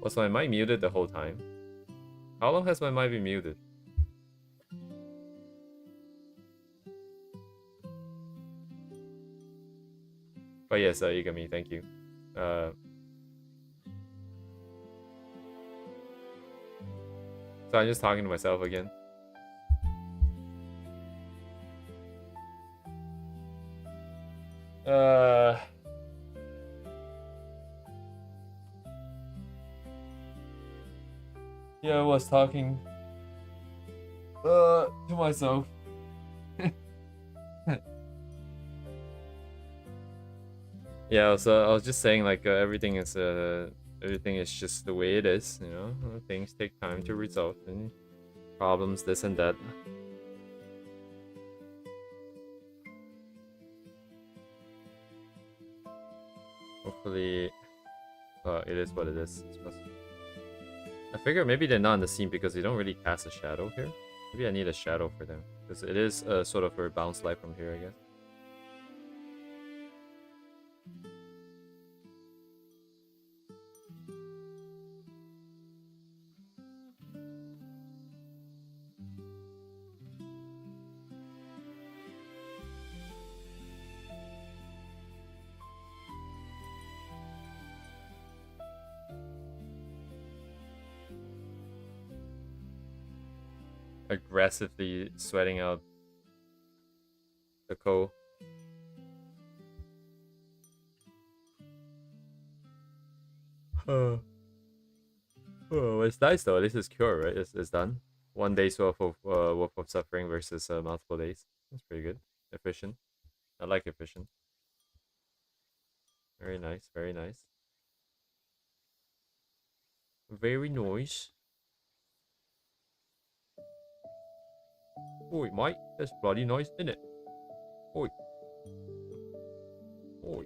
Was my mic muted the whole time? How long has my mic been muted? But yes, Igami, thank you. So I'm just talking to myself again. Yeah, I was talking to myself. Yeah, so I was just saying like everything is just the way it is, you know. Things take time to resolve and problems this and that. Hopefully it is what it is. I figure maybe they're not in the scene because they don't really cast a shadow here. Maybe I need a shadow for them because it is sort of a bounce light from here, I guess. Aggressively sweating out the coal. Oh, it's nice though. This is cure, right? It's done. 1 day's worth of suffering versus multiple days. That's pretty good. Efficient. I like efficient. Very nice. Very nice. Very nice. Oi, mate. That's bloody nice, isn't it? Oi. Oi.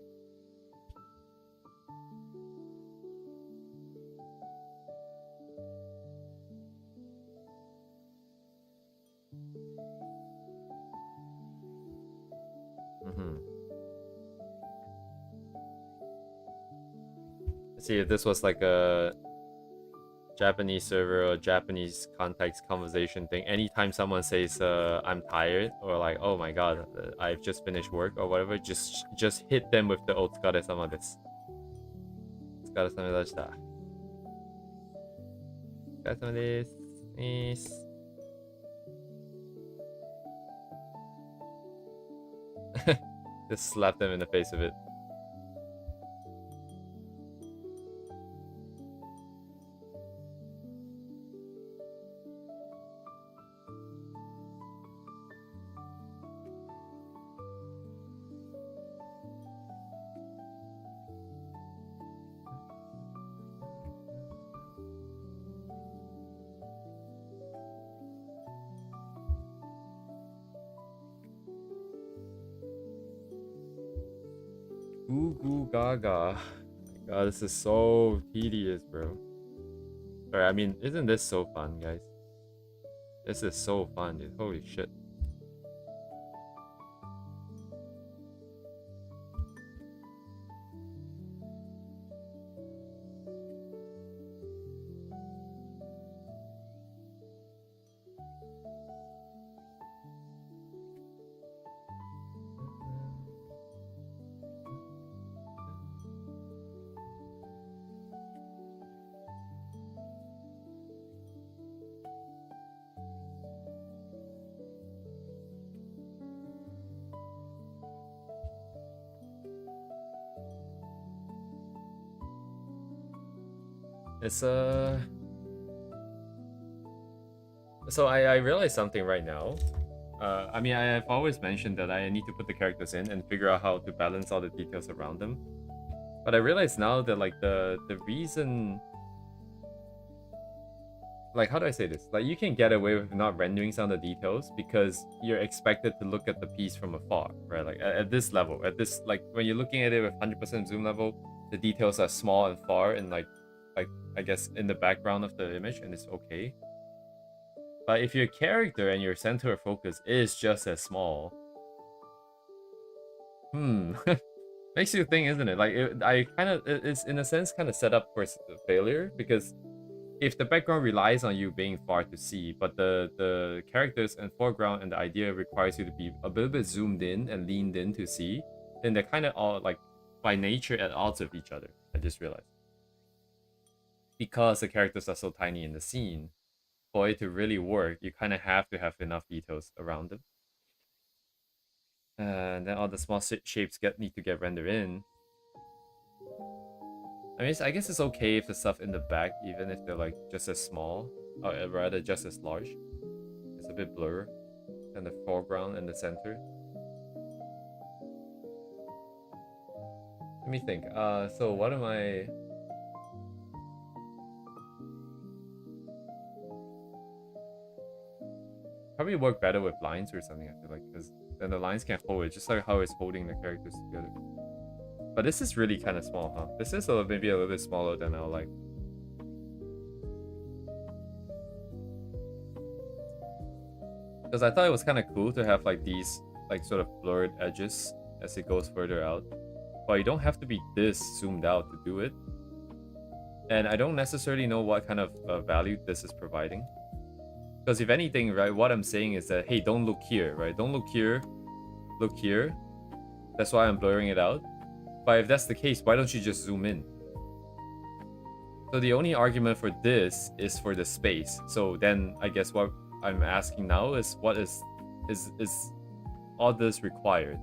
Let's see if this was like a Japanese server or Japanese context conversation thing. Anytime someone says I'm tired or like, oh my god, I've just finished work or whatever, just hit them with the otsukaresama desu. Otsukaresama deshita. Otsukaresama desu. Yes. Just slap them in the face with it. Goo goo gaga. God, this is so tedious, bro. Sorry, I mean, isn't this so fun, guys? This is so fun, dude. Holy shit. It's so I realized something right now. I mean, I've always mentioned that I need to put the characters in and figure out how to balance all the details around them. But I realize now that like the reason, like, how do I say this? Like, you can get away with not rendering some of the details because you're expected to look at the piece from afar, right? Like at this level, at this, like when you're looking at it with 100% zoom level, the details are small and far and like I guess in the background of the image, and it's okay. But if your character and your center of focus is just as small, Makes you think, isn't it? Like it's in a sense kind of set up for failure, because if the background relies on you being far to see, but the characters and foreground and the idea requires you to be a little bit zoomed in and leaned in to see, then they're kind of all like by nature at odds with each other. I just realized, because the characters are so tiny in the scene, for it to really work, you kind of have to have enough details around them. And then all the small shapes need to get rendered in. I mean, I guess it's okay if the stuff in the back, even if they're like just as small, or rather just as large, it's a bit blur than the foreground and the center. Let me think. So what am I? Probably work better with lines or something, I feel like, because then the lines can hold it, just like how it's holding the characters together. But this is really kind of small, huh? This is maybe a little bit smaller than I like. Because I thought it was kind of cool to have like these like sort of blurred edges as it goes further out. But you don't have to be this zoomed out to do it. And I don't necessarily know what kind of value this is providing. Because if anything, right, what I'm saying is that, hey, don't look here, right? Don't look here. Look here. That's why I'm blurring it out. But if that's the case, why don't you just zoom in? So the only argument for this is for the space. So then I guess what I'm asking now is, what is all this required?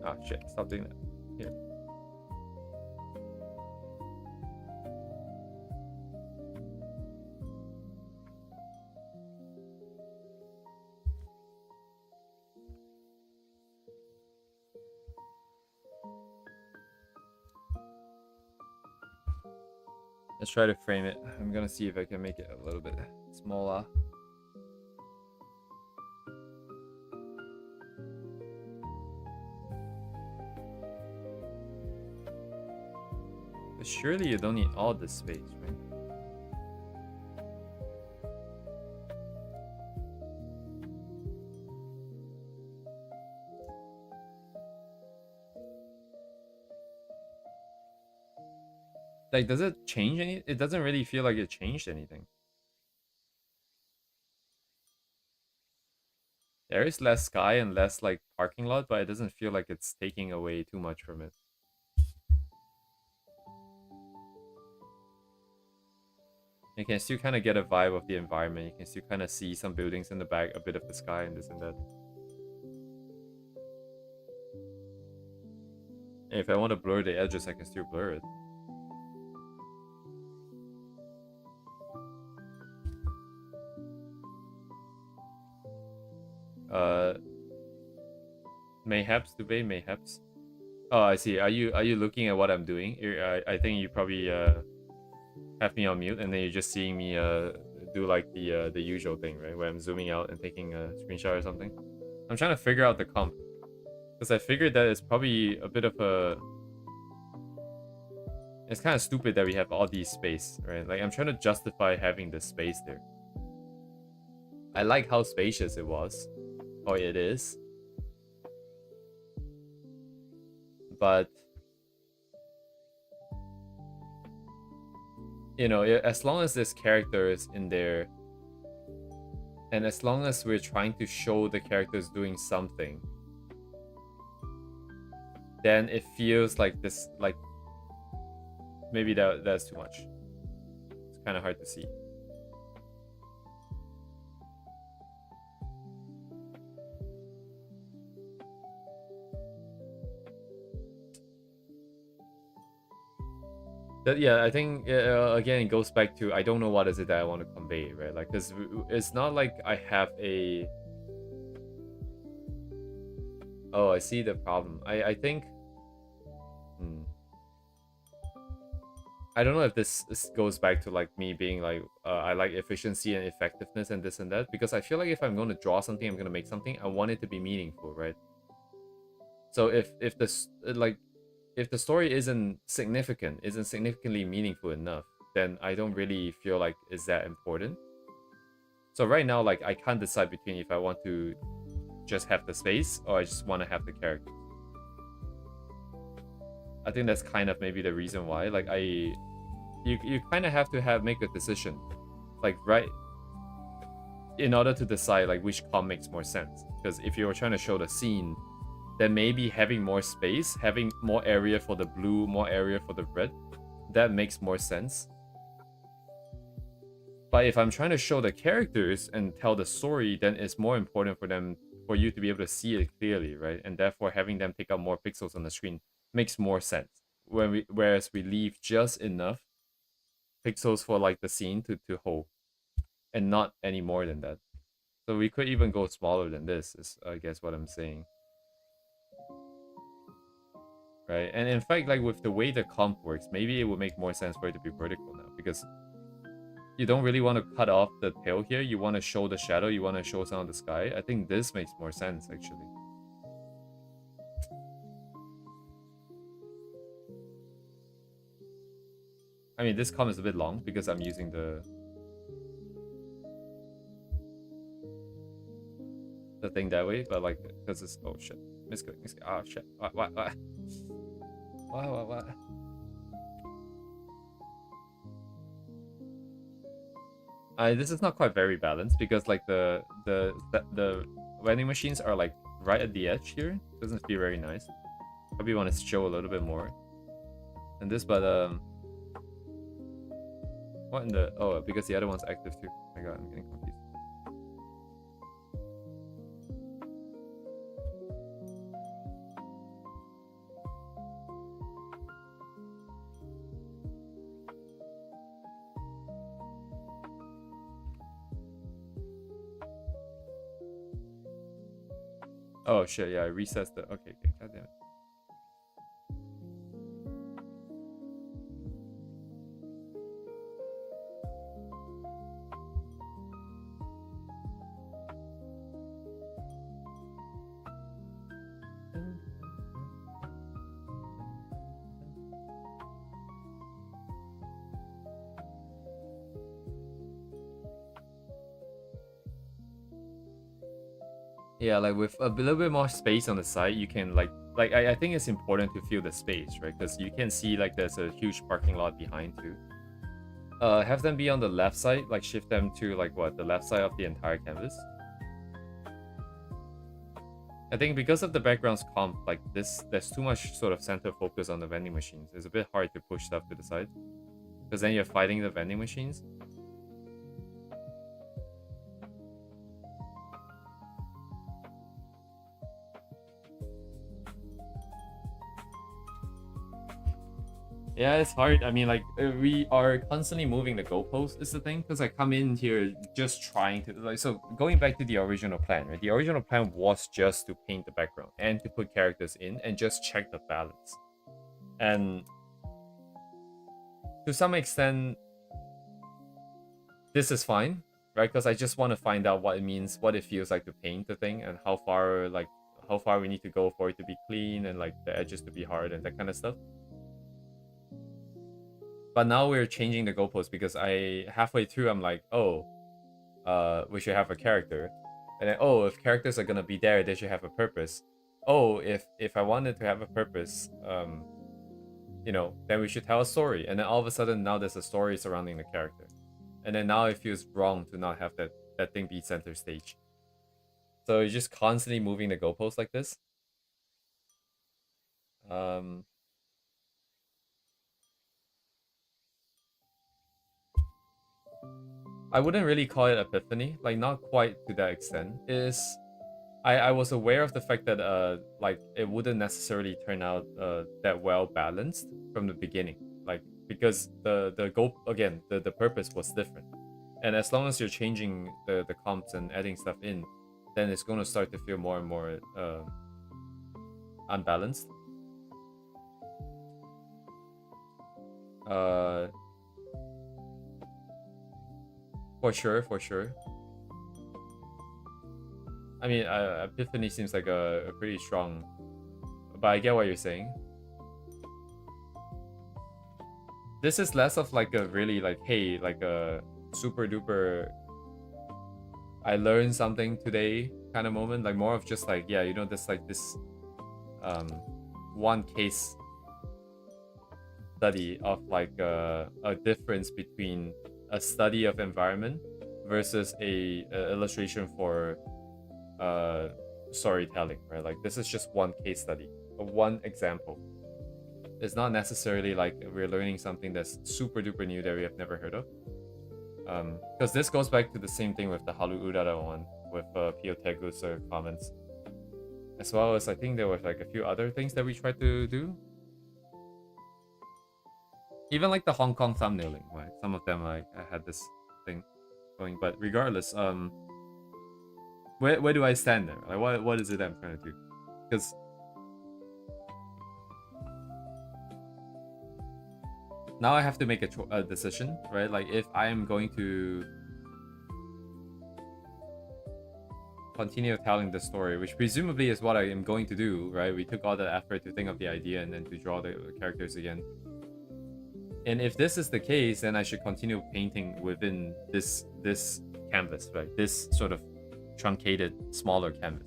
Oh shit, stop doing that. Here. Let's try to frame it. I'm gonna see if I can make it a little bit smaller. But surely you don't need all this space, right? Like, does it change any? It doesn't really feel like it changed anything. There is less sky and less like parking lot, but it doesn't feel like it's taking away too much from it. You can still kind of get a vibe of the environment. You can still kind of see some buildings in the back, a bit of the sky and this and that. And if I want to blur the edges, I can still blur it. Mayhaps, Dubey, mayhaps. Oh, I see. Are you looking at what I'm doing? I think you probably have me on mute, and then you're just seeing me do like the usual thing, right? Where I'm zooming out and taking a screenshot or something. I'm trying to figure out the comp, because I figured that it's probably a bit of a... It's kind of stupid that we have all these space, right? Like, I'm trying to justify having this space there. I like how spacious it was, or it is. But, you know, as long as this character is in there, and as long as we're trying to show the characters doing something, then it feels like this, like, maybe that's too much. It's kind of hard to see. Yeah, I think again it goes back to, I don't know what is it that I want to convey, right? Like, because it's not like I have a... Oh, I see the problem. I think I don't know if this goes back to like me being like I like efficiency and effectiveness and this and that, because I feel like if I'm going to draw something, I'm going to make something, I want it to be meaningful, right? So if this like, if the story isn't significantly meaningful enough, then I don't really feel like it's that important. So right now, like, I can't decide between if I want to just have the space or I just want to have the character. I think that's kind of maybe the reason why. Like, you kind of have to make a decision, like, right, in order to decide like which comp makes more sense. Because if you were trying to show the scene, then maybe having more space, having more area for the blue, more area for the red, that makes more sense. But if I'm trying to show the characters and tell the story, then it's more important for you to be able to see it clearly, right? And therefore having them take up more pixels on the screen makes more sense. Whereas we leave just enough pixels for like the scene to hold, and not any more than that. So we could even go smaller than this, is I guess what I'm saying. Right? And in fact, like with the way the comp works, maybe it would make more sense for it to be vertical now, because you don't really want to cut off the tail here. You want to show the shadow. You want to show some of the sky. I think this makes more sense, actually. I mean, this comp is a bit long because I'm using the thing that way, but like, because it's, oh shit, misclick, oh shit, what? This is not quite very balanced because like the vending machines are like right at the edge here. Doesn't feel very nice. Probably want to show a little bit more than this, but what in the, oh, because the other one's active too. Oh my god, I'm getting confused. Oh shit, yeah, I resets the, okay, god damn it. Yeah, like with a little bit more space on the side, you can like I think it's important to feel the space, right? Because you can see like there's a huge parking lot behind too. Have them be on the left side, like shift them to like what, the left side of the entire canvas. I think because of the background's comp, like this, there's too much sort of center focus on the vending machines. It's a bit hard to push stuff to the side, because then you're fighting the vending machines. Yeah, it's hard. I mean, like, we are constantly moving the goalpost is the thing, because I come in here just trying to, like, so going back to the original plan, right? The original plan was just to paint the background and to put characters in and just check the balance. And to some extent, this is fine, right? Because I just want to find out what it means, what it feels like to paint the thing, and how far we need to go for it to be clean and like the edges to be hard and that kind of stuff. But now we're changing the goalpost because halfway through I'm like, oh, we should have a character, and then, oh, if characters are gonna be there, they should have a purpose. Oh, if I wanted to have a purpose, you know, then we should tell a story. And then all of a sudden now there's a story surrounding the character, and then now it feels wrong to not have that thing be center stage. So you're just constantly moving the goalpost like this. I wouldn't really call it epiphany, like not quite to that extent. I was aware of the fact that like it wouldn't necessarily turn out that well balanced from the beginning, like because the goal, again, the purpose was different, and as long as you're changing the comps and adding stuff in, then it's going to start to feel more and more unbalanced. For sure. I mean, epiphany seems like a pretty strong, but I get what you're saying. This is less of like a really like, hey, like a super duper I learned something today kind of moment, like more of just like, yeah, you know, this like this one case study of like a difference between a study of environment versus a illustration for storytelling, right? Like this is just one case study, one example. It's not necessarily like we're learning something that's super duper new that we have never heard of. Because this goes back to the same thing with the Halu Urara one with Pio Tegu's comments, as well as I think there was like a few other things that we tried to do. Even like the Hong Kong thumbnailing, right? Some of them like I had this thing going, but regardless, where do I stand there? Like what is it I'm trying to do? Because now I have to make a decision, right? Like if I am going to continue telling the story, which presumably is what I am going to do, right? We took all the effort to think of the idea and then to draw the characters again. And if this is the case, then I should continue painting within this canvas, right? This sort of truncated, smaller canvas.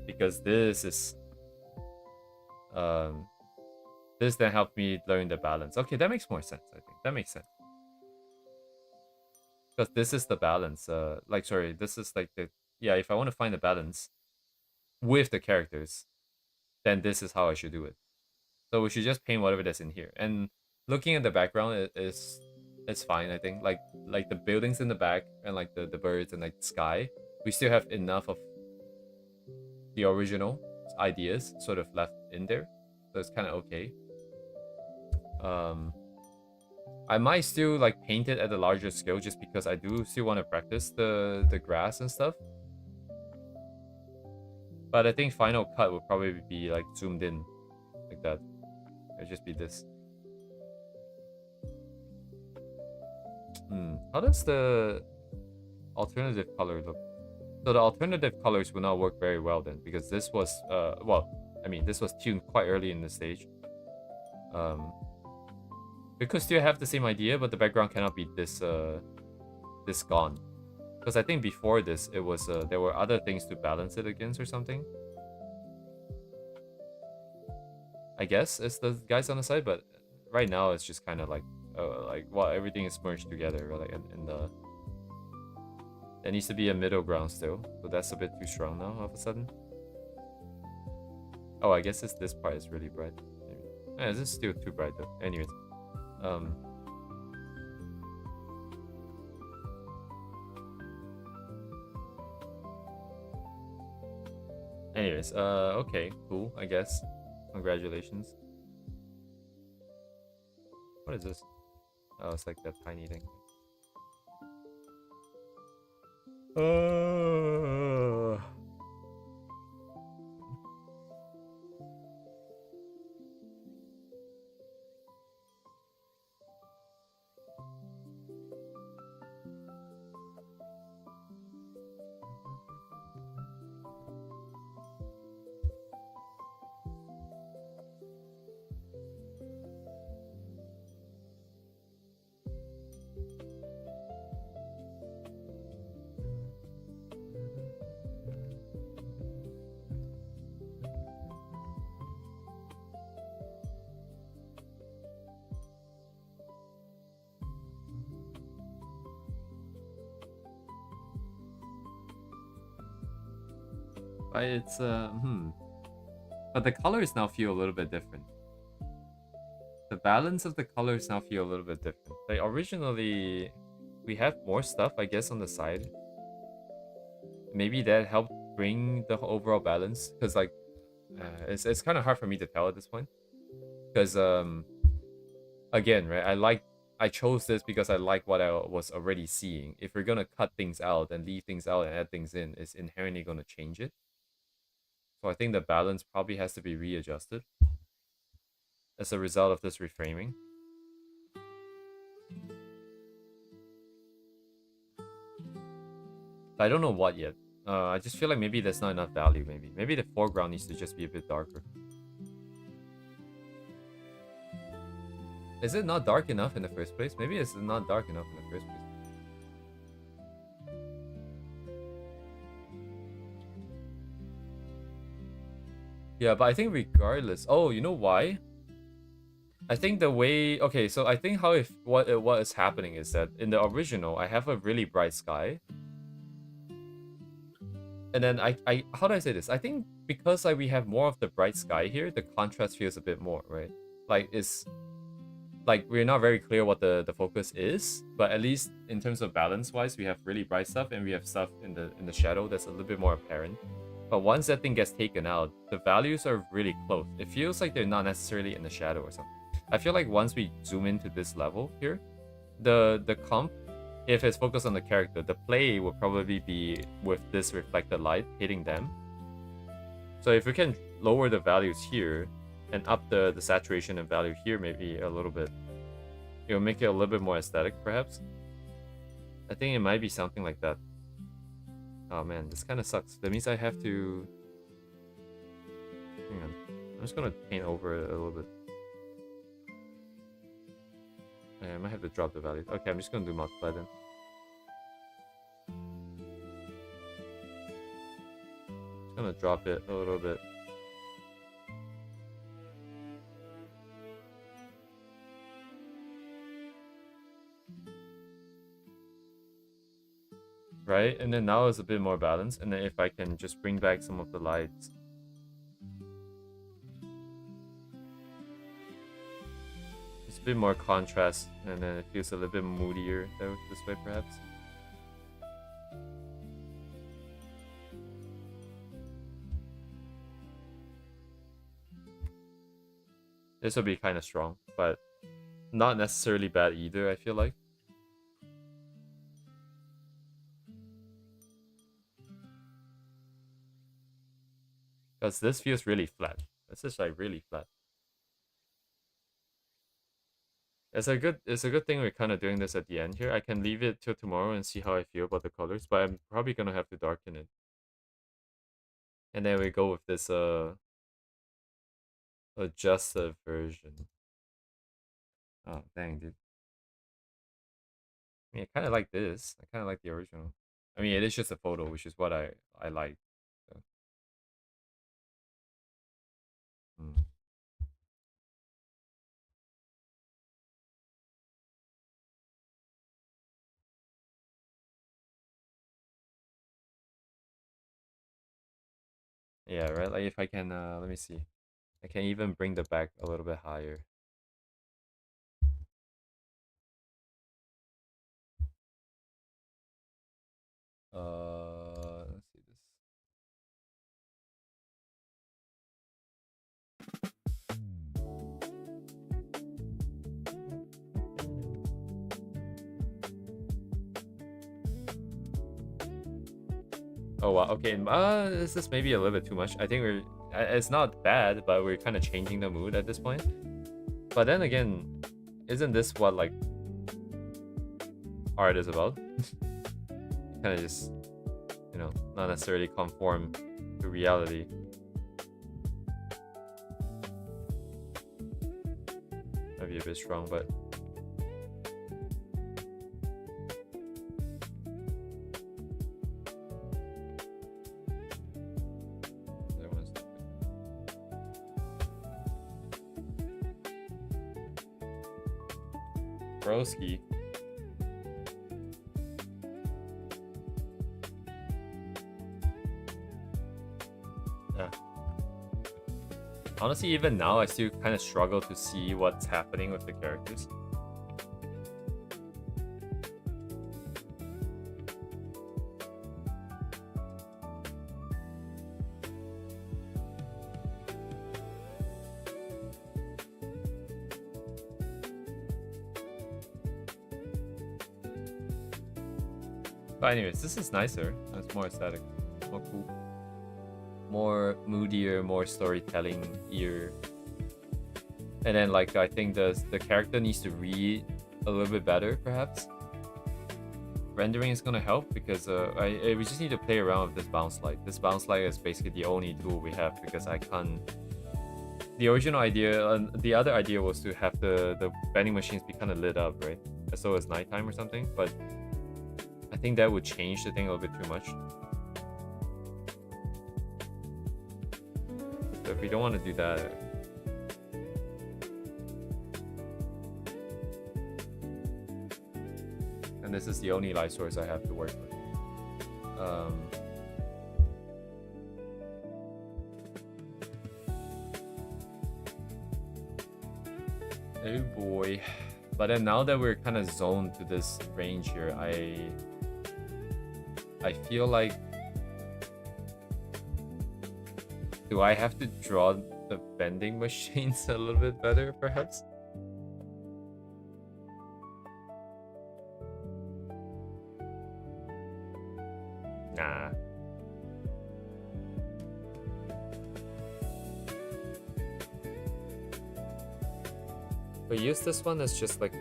Because this is this then helped me learn the balance. Okay, that makes more sense, I think. That makes sense. Because this is the balance. Like sorry, this is like the yeah, if I want to find the balance with the characters, then this is how I should do it. So we should just paint whatever that's in here. And looking at the background it's fine, I think. Like the buildings in the back and like the birds and like the sky, we still have enough of the original ideas sort of left in there. So it's kind of okay. I might still like paint it at a larger scale just because I do still want to practice the grass and stuff. But I think final cut would probably be like zoomed in like that. It'd just be this. How does the alternative color look? So the alternative colors will not work very well then, because this was well, I mean this was tuned quite early in the stage. We could still have the same idea, but the background cannot be this this gone. Because I think before this it was there were other things to balance it against or something. I guess it's the guys on the side, but right now it's just kind of like well, everything is merged together, right? Like in the there needs to be a middle ground still, so that's a bit too strong now all of a sudden. Oh, I guess this part is really bright. Maybe. Yeah, this is still too bright though. Anyways, okay, cool. I guess. Congratulations. What is this? Oh, it's like that tiny thing. Right, it's but the colors now feel a little bit different. The balance of the colors now feel a little bit different. Like originally we have more stuff, I guess, on the side. Maybe that helped bring the overall balance, because like it's kind of hard for me to tell at this point, because again, right, I chose this because I like what I was already seeing. If we're gonna cut things out and leave things out and add things in, it's inherently gonna change it. So I think the balance probably has to be readjusted as a result of this reframing. I don't know what yet. I just feel like maybe there's not enough value. Maybe the foreground needs to just be a bit darker. Is it not dark enough in the first place? Maybe it's not dark enough in the first place. Yeah, but I think regardless... Oh, you know why? I think the way... Okay, so I think what is happening is that in the original, I have a really bright sky. And then how do I say this? I think because like we have more of the bright sky here, the contrast feels a bit more, right? Like it's like we're not very clear what the focus is, but at least in terms of balance wise, we have really bright stuff and we have stuff in the shadow that's a little bit more apparent. But once that thing gets taken out, the values are really close. It feels like they're not necessarily in the shadow or something. I feel like once we zoom into this level here, the comp, if it's focused on the character, the play will probably be with this reflected light hitting them. So if we can lower the values here and up the saturation and value here maybe a little bit, it'll make it a little bit more aesthetic perhaps. I think it might be something like that. Oh man, this kind of sucks. That means I have to... Hang on. I'm just gonna paint over it a little bit. I might have to drop the values. Okay, I'm just gonna do multiply then. Just gonna drop it a little bit. Right, and then now it's a bit more balanced, and then if I can just bring back some of the lights. It's a bit more contrast, and then it feels a little bit moodier this way perhaps. This will be kind of strong, but not necessarily bad either, I feel like. Because this feels really flat. This is like really flat. It's a good thing we're kind of doing this at the end here. I can leave it till tomorrow and see how I feel about the colors, but I'm probably gonna have to darken it. And then we go with this adjusted version. Oh dang, dude. I mean, I kind of like this. I kind of like the original. I mean, it is just a photo, which is what I like. So. Yeah, right. Like if I can, let me see. I can even bring the back a little bit higher. Let's see this. Oh wow. Okay. This is maybe a little bit too much. I think it's not bad, but we're kind of changing the mood at this point. But then again, isn't this what like art is about? Kind of just, you know, not necessarily conform to reality. Might be a bit strong, but Broski. Yeah. Honestly, even now, I still kind of struggle to see what's happening with the characters. But anyways, this is nicer. It's more aesthetic, more cool, more moodier, more storytelling-ier. And then like I think the character needs to read a little bit better, perhaps. Rendering is gonna help because we just need to play around with this bounce light. This bounce light is basically the only tool we have because I can't the original idea, the other idea was to have the vending machines be kind of lit up, right? As though it's nighttime or something. But I think that would change the thing a little bit too much. So if we don't want to do that, and this is the only light source I have to work with. Oh boy. But then now that we're kind of zoned to this range here, I feel like, do I have to draw the vending machines a little bit better, perhaps? Nah. We use this one as just like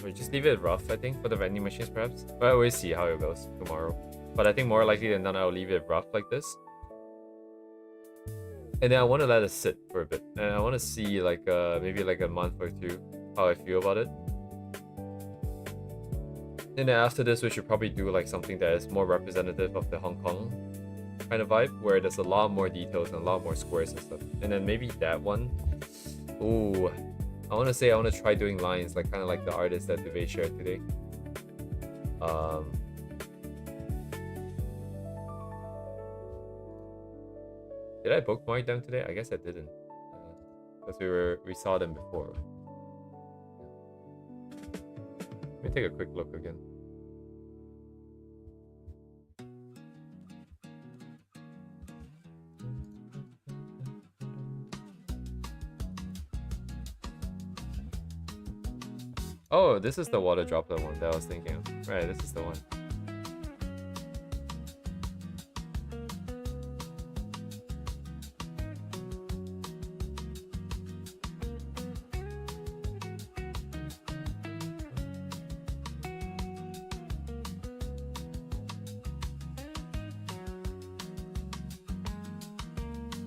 we just leave it rough, I think, for the vending machines perhaps. But we'll see how it goes tomorrow. But I think more likely than not, I'll leave it rough like this. And then I want to let it sit for a bit. And I want to see like maybe like a month or two how I feel about it. And then after this, we should probably do like something that is more representative of the Hong Kong kind of vibe, where there's a lot more details and a lot more squares and stuff. And then maybe that one. Ooh, I want to try doing lines like kind of like the artist that Duvay shared today. Did I bookmark them today? I guess I didn't, because we saw them before. Let me take a quick look again. Oh, this is the water droplet one that I was thinking of. Right, this is the one.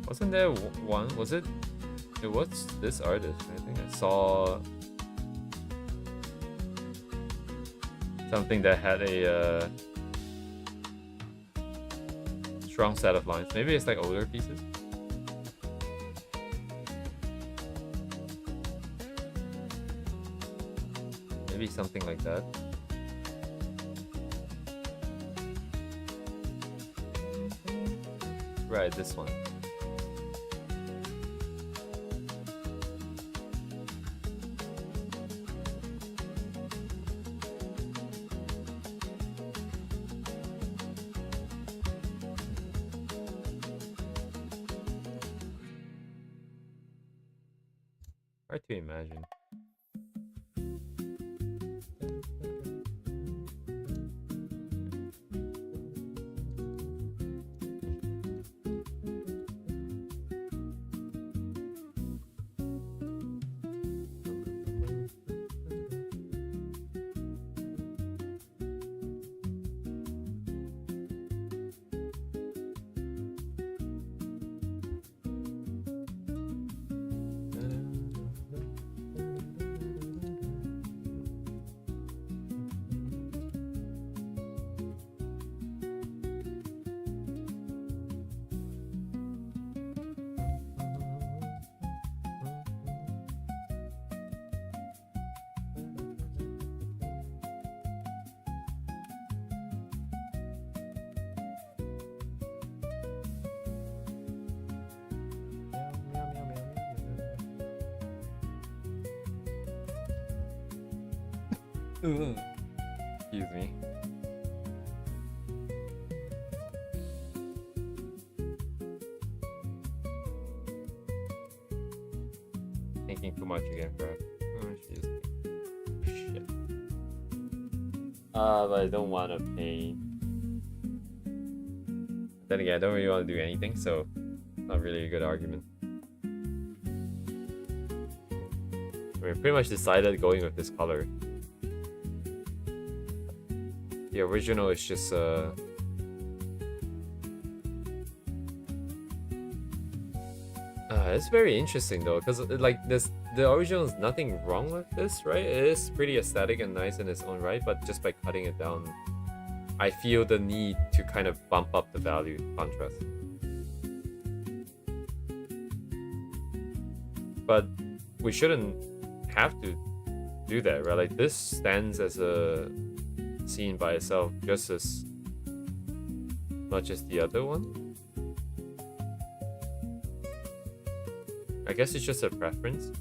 Wasn't there one? Was it? It was this artist. I think I saw something that had a strong set of lines. Maybe it's like older pieces. Maybe something like that. Right, this one. Hard to imagine. Excuse me. Thinking too much again, bro. Oh, excuse me. Shit. But I don't want to paint. Then again, I don't really want to do anything, so not really a good argument. We pretty much decided going with this color. The original is just it's very interesting though, because like this, the original is nothing wrong with this, right? It is pretty aesthetic and nice in its own right, but just by cutting it down, I feel the need to kind of bump up the value contrast. But we shouldn't have to do that, right? Like this stands as a scene by itself just as much as the other one. I guess it's just a preference.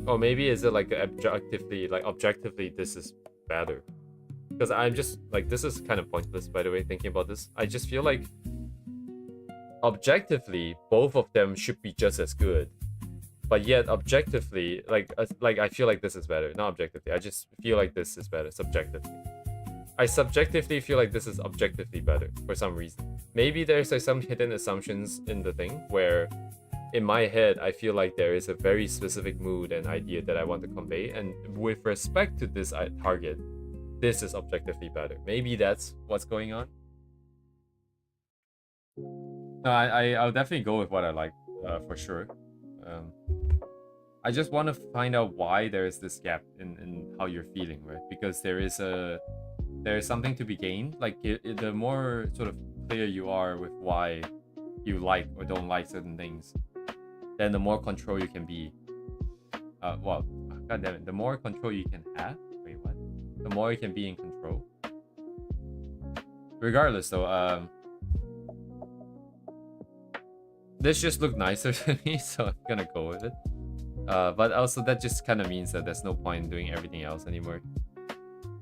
Or maybe is it like objectively this is better? Because I'm just like, this is kind of pointless, by the way, thinking about this. I just feel like objectively both of them should be just as good, but yet objectively, like I feel like this is better. Not objectively, I just feel like this is better subjectively. I subjectively feel like this is objectively better for some reason. Maybe there's like some hidden assumptions in the thing where in my head I feel like there is a very specific mood and idea that I want to convey, and with respect to this target, this is objectively better. Maybe that's what's going on. No, I'll definitely go with what I like, for sure. I just want to find out why there is this gap in how you're feeling, right? Because there is something to be gained. Like the more sort of clear you are with why you like or don't like certain things, then the more control you can be. Well, god damn it, the more control you can have. Wait, what? The more you can be in control. Regardless, though, this just looked nicer to me, so I'm gonna go with it. But also that just kind of means that there's no point in doing everything else anymore.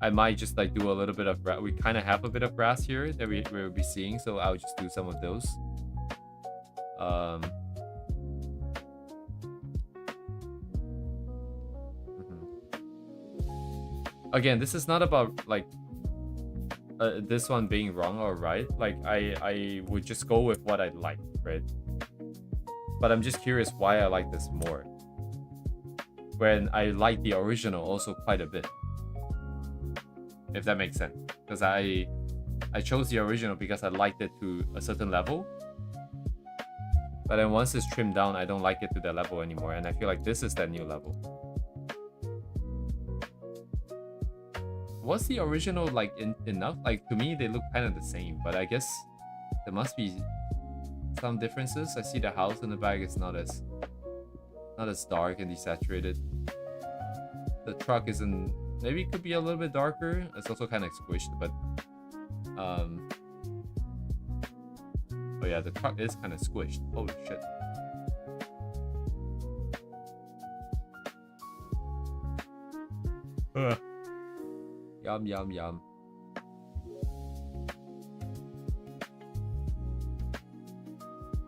I might just like do a little bit of we kind of have a bit of grass here that we'll be seeing, so I'll just do some of those. Again, this is not about like this one being wrong or right. Like I would just go with what I like, right? But I'm just curious why I like this more, when I like the original also quite a bit. If that makes sense, because I chose the original because I liked it to a certain level, but then once it's trimmed down, I don't like it to that level anymore, and I feel like this is that new level. Was the original like enough? Like to me, they look kind of the same, but I guess there must be some differences. I see the house in the back is not as dark and desaturated. The truck isn't. Maybe it could be a little bit darker. It's also kind of squished, but oh yeah, the truck is kind of squished. Holy shit. Yum yum yum.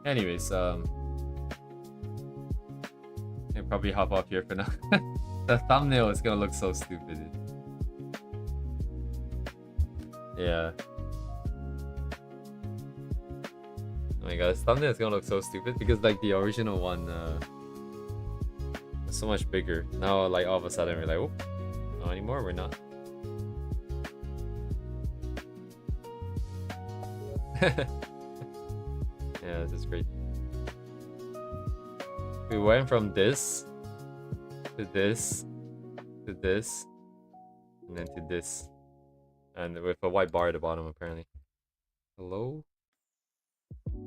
Anyways, I'll probably hop off here for now. The thumbnail is gonna look so stupid. Yeah. Oh my god, this thumbnail is gonna look so stupid because like the original one was so much bigger. Now like all of a sudden we're like, oh, not anymore, we're not. Yeah, this is great. We went from this to this to this and then to this, and with a white bar at the bottom apparently. Hello?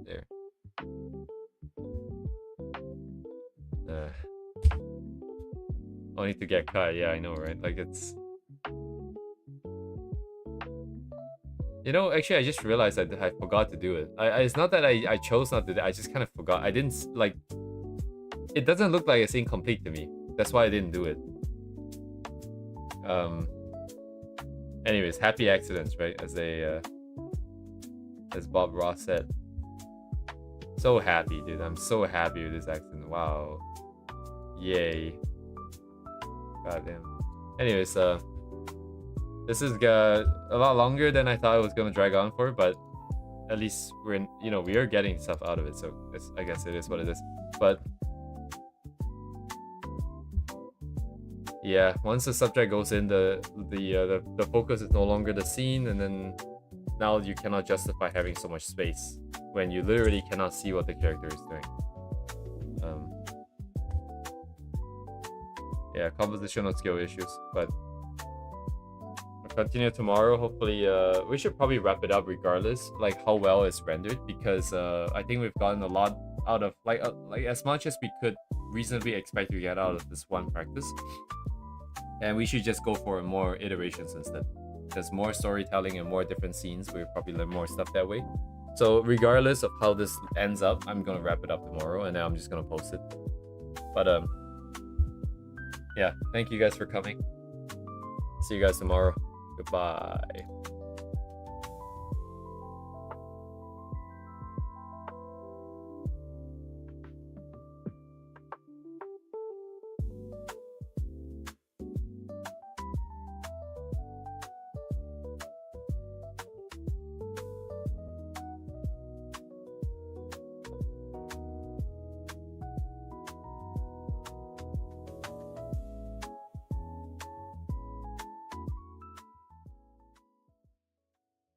There. Only to get cut, yeah, I know, right? Like it's... You know, actually, I just realized I forgot to do it. It's not that I chose not to do it, I just kind of forgot. I didn't, like... It doesn't look like it's incomplete to me. That's why I didn't do it. Anyways, happy accidents, right? As Bob Ross said. So happy, dude. I'm so happy with this accident. Wow. Yay. Goddamn. Anyways, this is a lot longer than I thought it was gonna drag on for, but at least we're in, you know, we are getting stuff out of it, so I guess it is what it is. But yeah, once the subject goes in, the focus is no longer the scene, and then now you cannot justify having so much space when you literally cannot see what the character is doing. Yeah, compositional skill issues, but I'll continue tomorrow. Hopefully, we should probably wrap it up regardless, like how well it's rendered, because I think we've gotten a lot out of like as much as we could reasonably expect to get out of this one practice, and we should just go for more iterations instead. There's more storytelling and more different scenes. We'll probably learn more stuff that way. So regardless of how this ends up, I'm gonna wrap it up tomorrow, and then I'm just gonna post it. But yeah, thank you guys for coming. See you guys tomorrow. Goodbye.